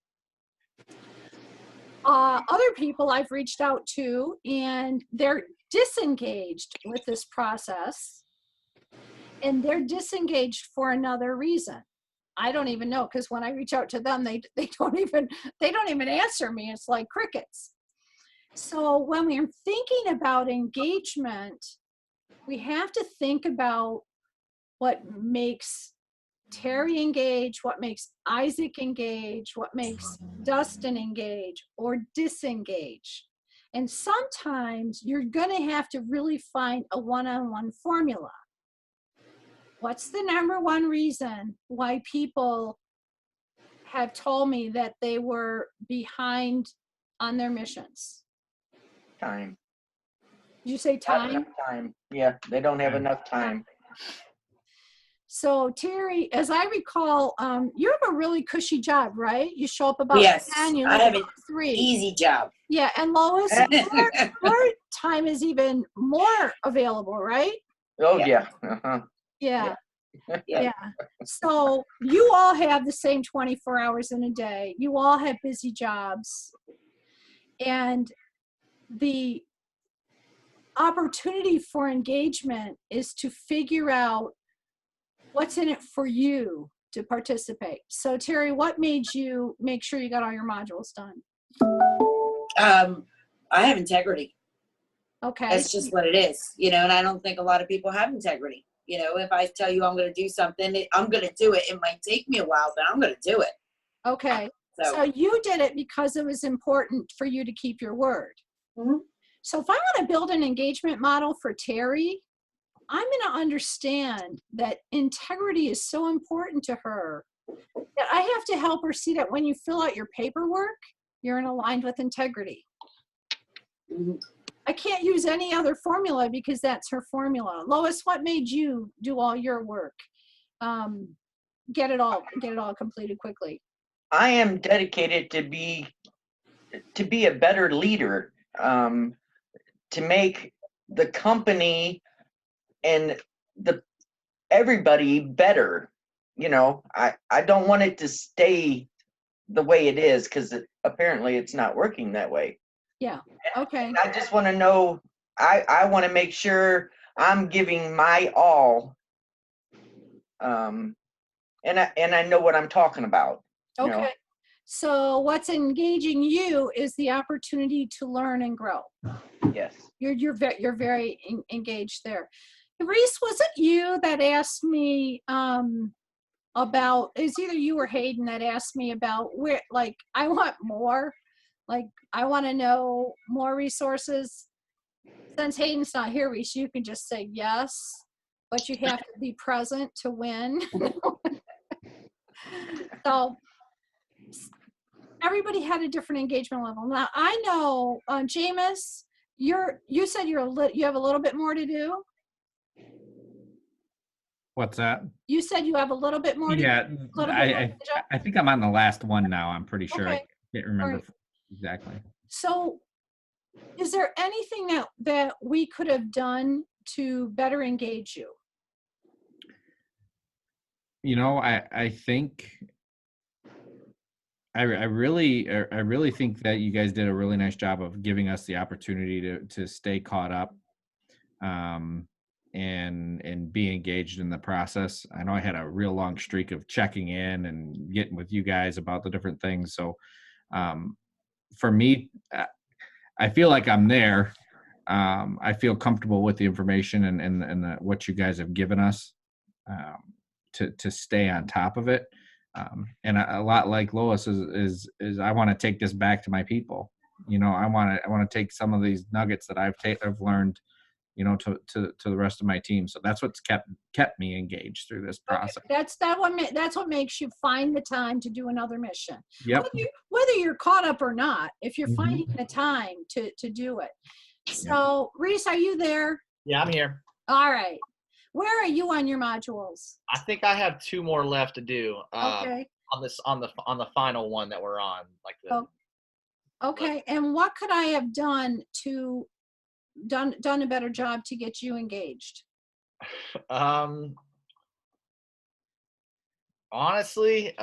Other people I've reached out to, and they're disengaged with this process, and they're disengaged for another reason. I don't even know, because when I reach out to them, they don't even answer me. It's like crickets. So when we're thinking about engagement, we have to think about what makes Terry engage, what makes Isaac engage, what makes Dustin engage or disengage. And sometimes you're going to have to really find a one-on-one formula. What's the number one reason why people have told me that they were behind on their missions? Time. Did you say Not time? enough time. Yeah, they don't have enough time. So Terry, as I recall, you have a really cushy job, right? You show up about Yes, 10, you I leave have an about 3. easy job. Yeah, and Lois, your time is even more available, right? Oh, Yeah. yeah. Uh-huh. Yeah. Yeah. Yeah. So you all have the same 24 hours in a day. You all have busy jobs. And the opportunity for engagement is to figure out what's in it for you to participate. So Terry, what made you make sure you got all your modules done? I have integrity. Okay. That's just what it is, you know, and I don't think a lot of people have integrity. You know, if I tell you I'm going to do something, I'm going to do it. It might take me a while, but I'm going to do it. Okay. So, So you did it because it was important for you to keep your word. Mhm. So if I want to build an engagement model for Terry, I'm going to understand that integrity is so important to her that I have to help her see that when you fill out your paperwork, you're aligned with integrity. Mhm. I can't use any other formula because that's her formula. Lois, what made you do all your work? Get it all completed quickly. I am dedicated to be a better leader, to make the company and everybody better. You know, I don't want it to stay the way it is, because apparently it's not working that way. Yeah. Okay. I just want to know, I want to make sure I'm giving my all, and I know what I'm talking about. You know? Okay. So what's engaging you is the opportunity to learn and grow. Yes. You're very engaged there. Reese, was it you that asked me about, it's either you or Hayden that asked me about where, like, I want more, like, I want to know more resources. Since Hayden's not here, Reese, you can just say yes, but you have to be present to win. So everybody had a different engagement level. Now I know, Jameis, you said you have a little bit more to do. What's that? You said you have a little bit more to Yeah, do. A little bit more to catch up? I think I'm on the last one now. I'm pretty sure. I Okay. can't remember Right. exactly. So is there anything that we could have done to better engage you? You know, I think I really think that you guys did a really nice job of giving us the opportunity to stay caught up, and be engaged in the process. I know I had a real long streak of checking in and getting with you guys about the different things. So for me, I feel like I'm there. I feel comfortable with the information and what you guys have given us, to stay on top of it. And a lot like Lois is I want to take this back to my people. You know, I want to take some of these nuggets that I've learned, you know, to the rest of my team. So that's what's kept me engaged through this process. Okay, that's what makes you find the time to do another mission. Yep. Whether you're caught up or not, if you're Mhm. finding the time to do it. So Reese, are you there? Yeah, I'm here. All right. Where are you on your modules? I think I have 2 more left to do. Okay. On the final one that we're on, like the. Oh. Okay. And what could I have done a better job to get you engaged? Honestly,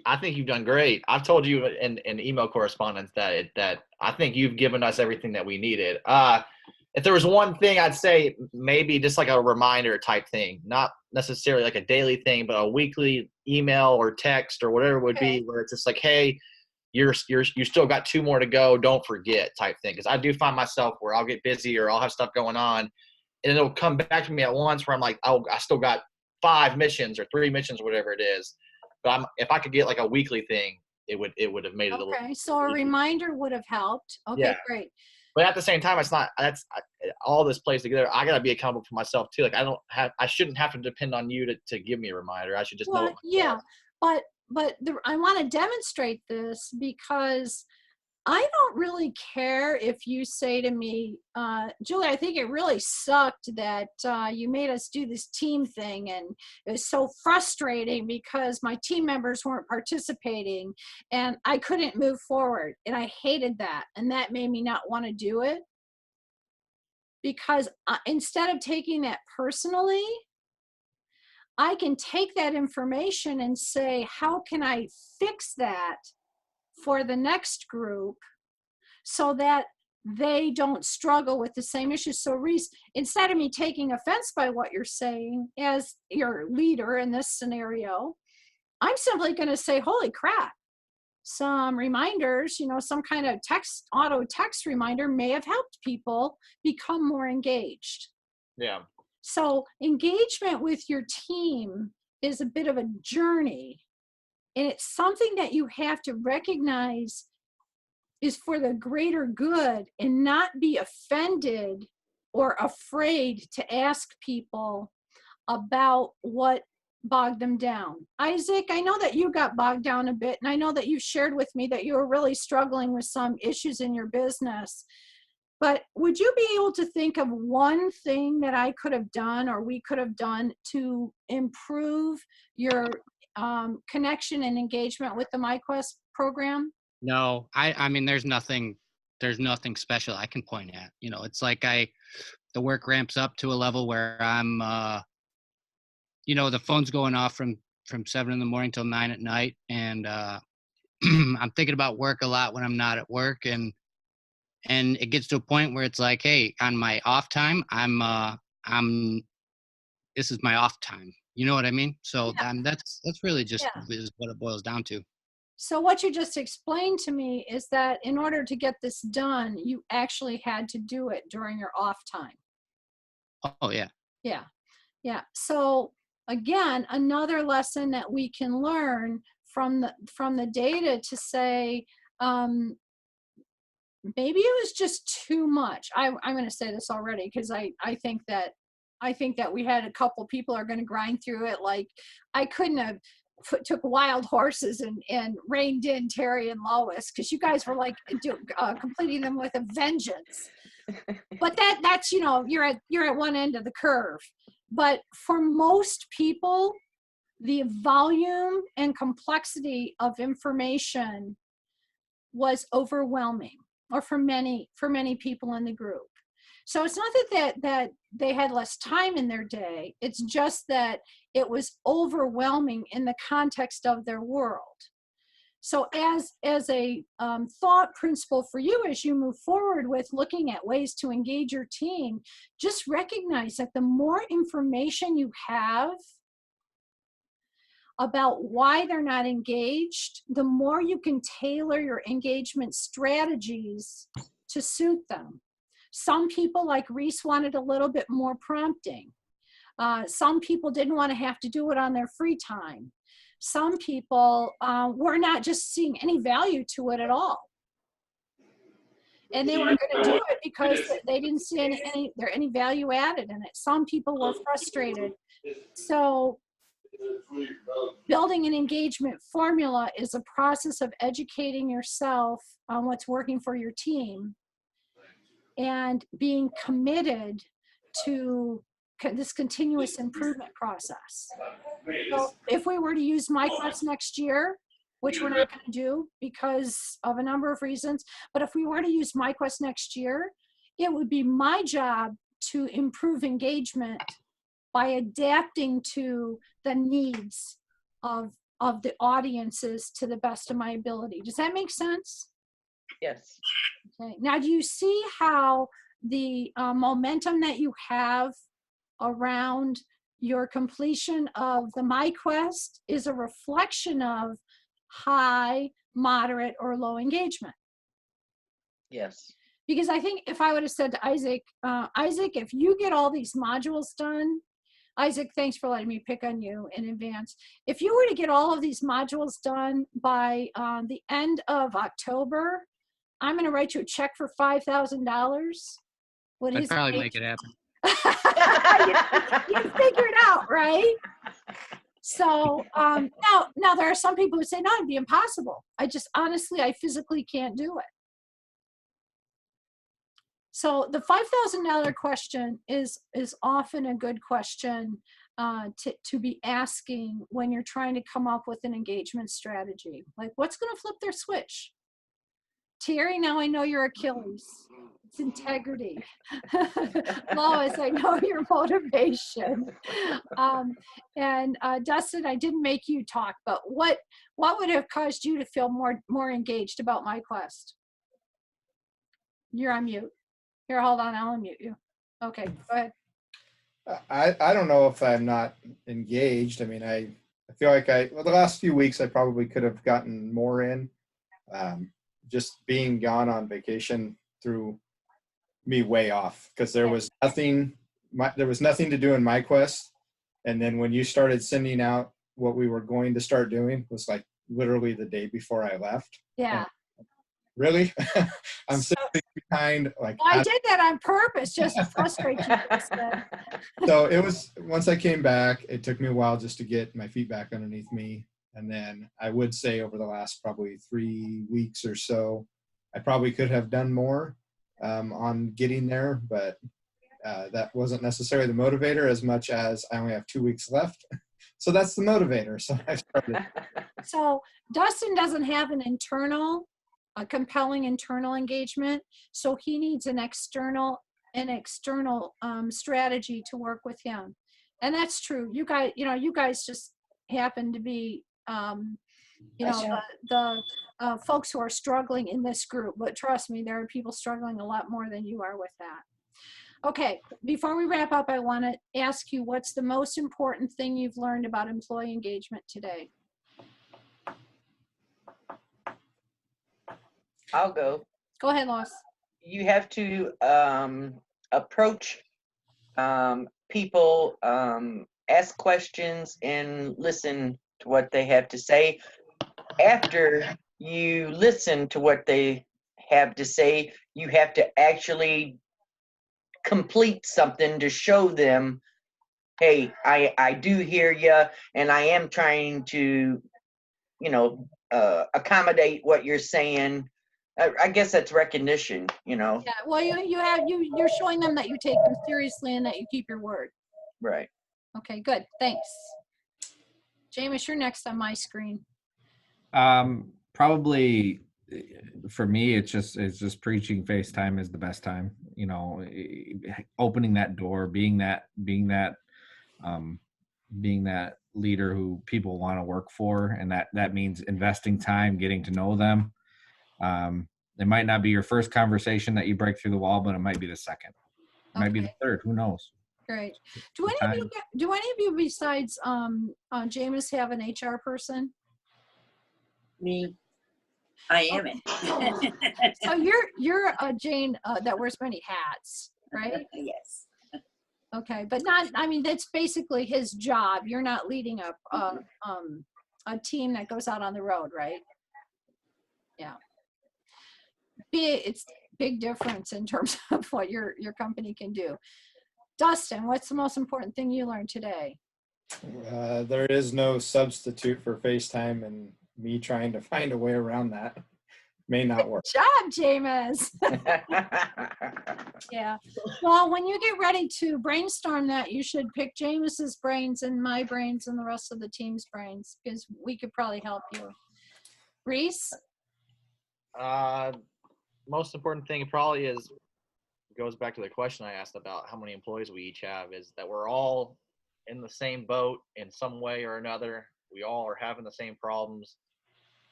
I think you've done great. I've told you in email correspondence that I think you've given us everything that we needed. If there was one thing, I'd say maybe just like a reminder type thing, not necessarily like a daily thing, but a weekly email or text or whatever it would be, where it's just like, hey, you still got 2 more to go, don't forget type thing. Because I do find myself where I'll get busy or I'll have stuff going on, and it'll come back to me at once where I'm like, oh, I still got 5 missions or 3 missions, whatever it is. But if I could get like a weekly thing, it would have made it a little. Okay, so a reminder would have helped. Okay, Yeah. great. But at the same time, all this plays together. I gotta be accountable for myself too. Like I shouldn't have to depend on you to give me a reminder. I should just know. Well, yeah, but I want to demonstrate this because I don't really care if you say to me, Julie, I think it really sucked that you made us do this team thing, and it was so frustrating because my team members weren't participating and I couldn't move forward, and I hated that, and that made me not want to do it. Because instead of taking that personally, I can take that information and say, how can I fix that for the next group so that they don't struggle with the same issues? So Reese, instead of me taking offense by what you're saying as your leader in this scenario, I'm simply going to say, holy crap, some reminders, some kind of auto text reminder may have helped people become more engaged. Yeah. So engagement with your team is a bit of a journey, and it's something that you have to recognize is for the greater good and not be offended or afraid to ask people about what bogged them down. Isaac, I know that you got bogged down a bit, and I know that you shared with me that you were really struggling with some issues in your business. But would you be able to think of one thing that I could have done or we could have done to improve your connection and engagement with the MyQuest program? No, I mean, there's nothing special I can point at. It's like the work ramps up to a level where I'm, the phone's going off from 7 in the morning till 9 at night. And I'm thinking about work a lot when I'm not at work. And it gets to a point where it's like, hey, on my off time, this is my off time. You know what I mean? So that's really just is what it boils down to. So what you just explained to me is that in order to get this done, you actually had to do it during your off time. Oh, yeah. Yeah. Yeah. So again, another lesson that we can learn from the data to say, maybe it was just too much. I'm going to say this already because I think that we had a couple people are going to grind through it. Like I couldn't have took wild horses and reined in Terry and Lois because you guys were like completing them with a vengeance. But that's you're at one end of the curve. But for most people, the volume and complexity of information was overwhelming, or for many people in the group. So it's not that they had less time in their day. It's just that it was overwhelming in the context of their world. So as a thought principle for you as you move forward with looking at ways to engage your team, just recognize that the more information you have about why they're not engaged, the more you can tailor your engagement strategies to suit them. Some people, like Reese, wanted a little bit more prompting. Some people didn't want to have to do it on their free time. Some people were not just seeing any value to it at all. And they weren't going to do it because they didn't see any value added in it. Some people were frustrated. So building an engagement formula is a process of educating yourself on what's working for your team and being committed to this continuous improvement process. So if we were to use MyQuest next year, which we're not going to do because of a number of reasons, but if we were to use MyQuest next year, it would be my job to improve engagement by adapting to the needs of the audiences to the best of my ability. Does that make sense? Yes. Okay. Now, do you see how the momentum that you have around your completion of the MyQuest is a reflection of high, moderate, or low engagement? Yes. Because I think if I would have said to Isaac, Isaac, if you get all these modules done, Isaac, thanks for letting me pick on you in advance. If you were to get all of these modules done by the end of October, I'm going to write you a check for $5,000. I'd probably make it happen. you figure it out, right? So now there are some people who say, no, it'd be impossible. Honestly, I physically can't do it. So the $5,000 question is often a good question to be asking when you're trying to come up with an engagement strategy. Like, what's going to flip their switch? Terry, now I know your Achilles. It's integrity. Lois, I know your motivation. And Dustin, I didn't make you talk, but what would have caused you to feel more engaged about MyQuest? You're on mute. Here, hold on, I'll unmute you. Okay, go ahead. I don't know if I'm not engaged. I mean, I feel like the last few weeks I probably could have gotten more in. Just being gone on vacation threw me way off because there was nothing to do in MyQuest. And then when you started sending out what we were going to start doing was like literally the day before I left. Yeah. Really? I'm sitting behind like. Well, I did that on purpose just to frustrate you. So it was, once I came back, it took me a while just to get my feet back underneath me. And then I would say over the last probably 3 weeks or so, I probably could have done more on getting there, but that wasn't necessarily the motivator as much as I only have 2 weeks left. So that's the motivator. So I started. So Dustin doesn't have a compelling internal engagement. So he needs an external strategy to work with him. And that's true. You guys just happen to be, the folks who are struggling in this group, but trust me, there are people struggling a lot more than you are with that. Okay, before we wrap up, I want to ask you, what's the most important thing you've learned about employee engagement today? I'll go. Go ahead, Lois. You have to approach people, ask questions, and listen to what they have to say. After you listen to what they have to say, you have to actually complete something to show them, hey, I do hear you, and I am trying to, accommodate what you're saying. I guess that's recognition, Yeah, well, you're showing them that you take them seriously and that you keep your word. Right. Okay, good, thanks. Jameis, you're next on my screen. Probably for me, it's just preaching FaceTime is the best time. Opening that door, being that leader who people want to work for, and that means investing time, getting to know them. It might not be your first conversation that you break through the wall, but it might be the second. It might be the third. Who knows? Great. Do any of you besides Jameis have an HR person? Me. I am it. So you're a Jane that wears many hats, right? Yes. Okay, but not, I mean, that's basically his job. You're not leading a team that goes out on the road, right? Yeah. It's big difference in terms of what your company can do. Dustin, what's the most important thing you learned today? There is no substitute for FaceTime, and me trying to find a way around that may not work. Good job, Jameis. Yeah. Well, when you get ready to brainstorm that, you should pick Jameis's brains and my brains and the rest of the team's brains, because we could probably help you. Reese? Most important thing probably is, goes back to the question I asked about how many employees we each have, is that we're all in the same boat in some way or another. We all are having the same problems.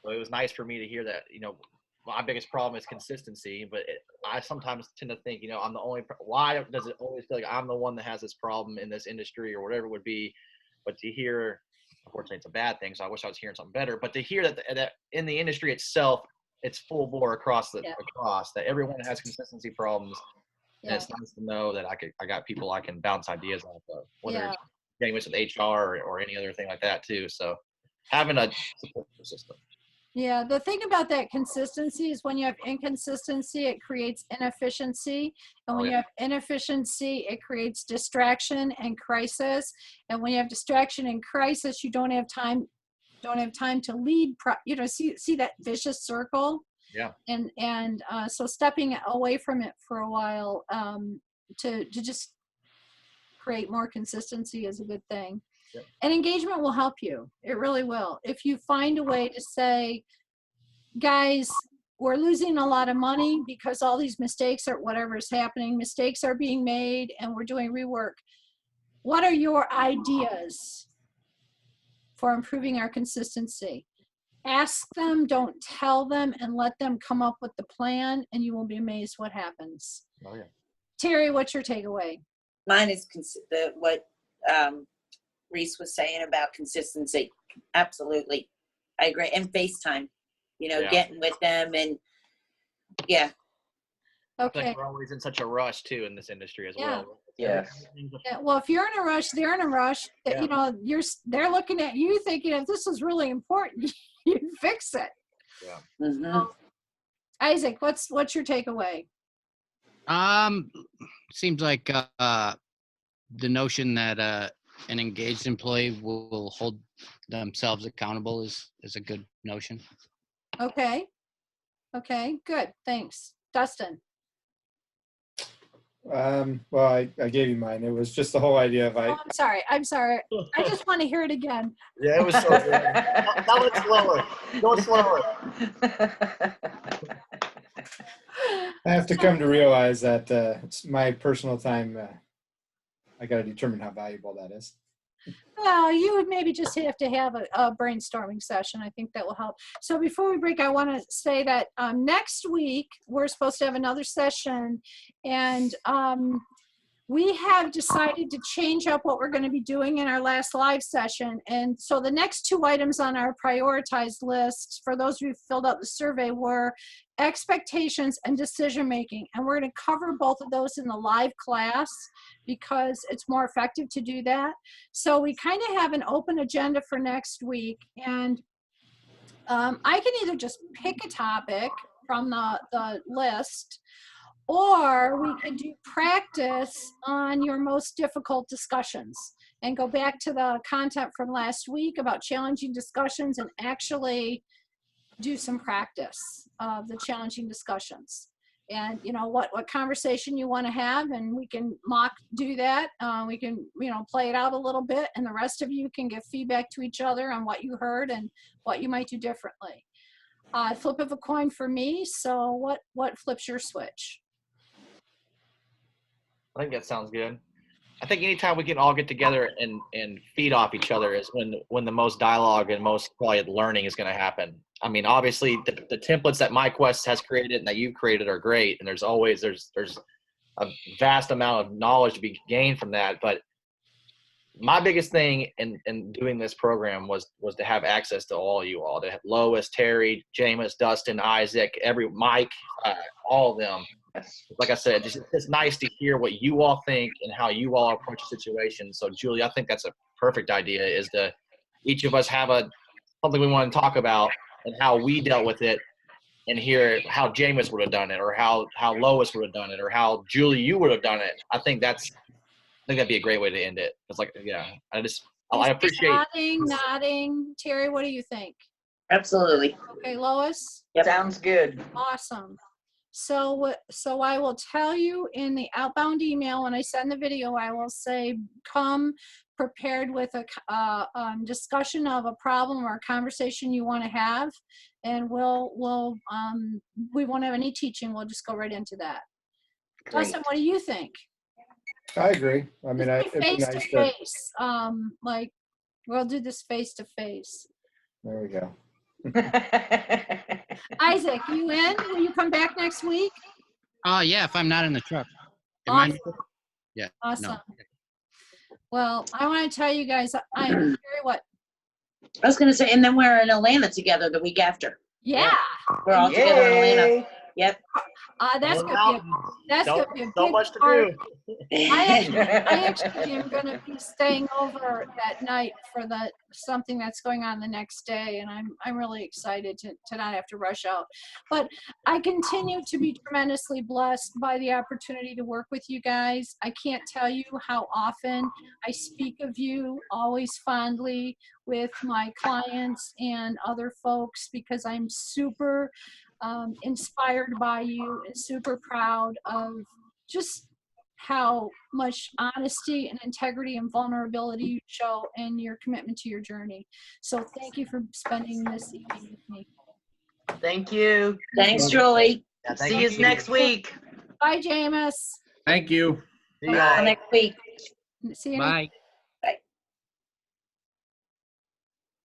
So it was nice for me to hear that, my biggest problem is consistency, but I sometimes tend to think, I'm the only, why does it always feel like I'm the one that has this problem in this industry or whatever it would be? But to hear, unfortunately it's a bad thing, so I wish I was hearing something better, but to hear that in the industry itself, it's full bore across that everyone has consistency problems. And it's nice to know that I got people I can bounce ideas off of, whether it's getting with HR or any other thing like that too. So having a support system. Yeah, the thing about that consistency is when you have inconsistency, it creates inefficiency. And when you have inefficiency, it creates distraction and crisis. And when you have distraction and crisis, you don't have time to lead, see that vicious circle. Yeah. And so stepping away from it for a while to just create more consistency is a good thing. Yep. And engagement will help you. It really will. If you find a way to say, guys, we're losing a lot of money because all these mistakes or whatever is happening, mistakes are being made and we're doing rework. What are your ideas for improving our consistency? Ask them, don't tell them, and let them come up with the plan, and you will be amazed what happens. Oh, yeah. Terry, what's your takeaway? Mine is what Reese was saying about consistency. Absolutely. I agree. And FaceTime, getting with them and I Okay. think we're always in such a rush too in this industry as well. Yes. Yeah, well, if you're in a rush, they're in a rush. Yeah. They're looking at you thinking, if this is really important, you fix it. Yeah. Mhm. Isaac, what's your takeaway? Seems like the notion that an engaged employee will hold themselves accountable is a good notion. Okay, good, thanks. Dustin? Well, I gave you mine. It was just the whole idea of I'm sorry. I just want to hear it again. Yeah, it was so good. Now it's slower. Go slower. I have to come to realize that it's my personal time. I got to determine how valuable that is. Well, you would maybe just have to have a brainstorming session. I think that will help. So before we break, I want to say that next week we're supposed to have another session, and we have decided to change up what we're going to be doing in our last live session. And so the next two items on our prioritized list, for those who filled out the survey, were expectations and decision making. And we're going to cover both of those in the live class because it's more effective to do that. So we kind of have an open agenda for next week. And I can either just pick a topic from the list, or we could do practice on your most difficult discussions and go back to the content from last week about challenging discussions and actually do some practice of the challenging discussions. And what conversation you want to have, and we can do that. We can play it out a little bit, and the rest of you can give feedback to each other on what you heard and what you might do differently. Flip of a coin for me. So what flips your switch? I think that sounds good. I think anytime we can all get together and feed off each other is when the most dialogue and most probably learning is going to happen. I mean, obviously the templates that MyQuest has created and that you've created are great, and there's a vast amount of knowledge to be gained from that. But my biggest thing in doing this program was to have access to all you all, to have Lois, Terry, Jameis, Dustin, Isaac, Mike, all of them. Like I said, it's nice to hear what you all think and how you all approach a situation. So Julie, I think that's a perfect idea, is to each of us have something we want to talk about and how we dealt with it, and hear how Jameis would have done it, or how Lois would have done it, or how Julie, you would have done it. I think that'd be a great way to end it. It's like, yeah, I appreciate. Nodding. Terry, what do you think? Absolutely. Okay, Lois? Yep. Sounds good. Awesome. So I will tell you in the outbound email when I send the video, I will say, come prepared with a discussion of a problem or a conversation you want to have, and we won't have any teaching. We'll just go right into that. Great. Dustin, what do you think? I agree. I mean, it'd be Face to nice to, face. Like, we'll do this face to face. there we go. Isaac, you in? Will you come back next week? Yeah, if I'm not in the truck. Awesome. Yeah. Awesome. No. Well, I want to tell you guys, Terry, what? I was going to say, and then we're in Atlanta together the week after. Yeah. We're all together in Atlanta. Yay. Yep. That's gonna be a So big much to part. do. I actually am going to be staying over that night for something that's going on the next day, and I'm really excited to not have to rush out. But I continue to be tremendously blessed by the opportunity to work with you guys. I can't tell you how often I speak of you, always fondly, with my clients and other folks, because I'm super inspired by you and super proud of just how much honesty and integrity and vulnerability you show in your commitment to your journey. So thank you for spending this evening with me. Thank you. Thanks, Julie. Yeah, thank See you next week. Bye, Jameis. Thank you. See y'all. Next week. See you. Bye.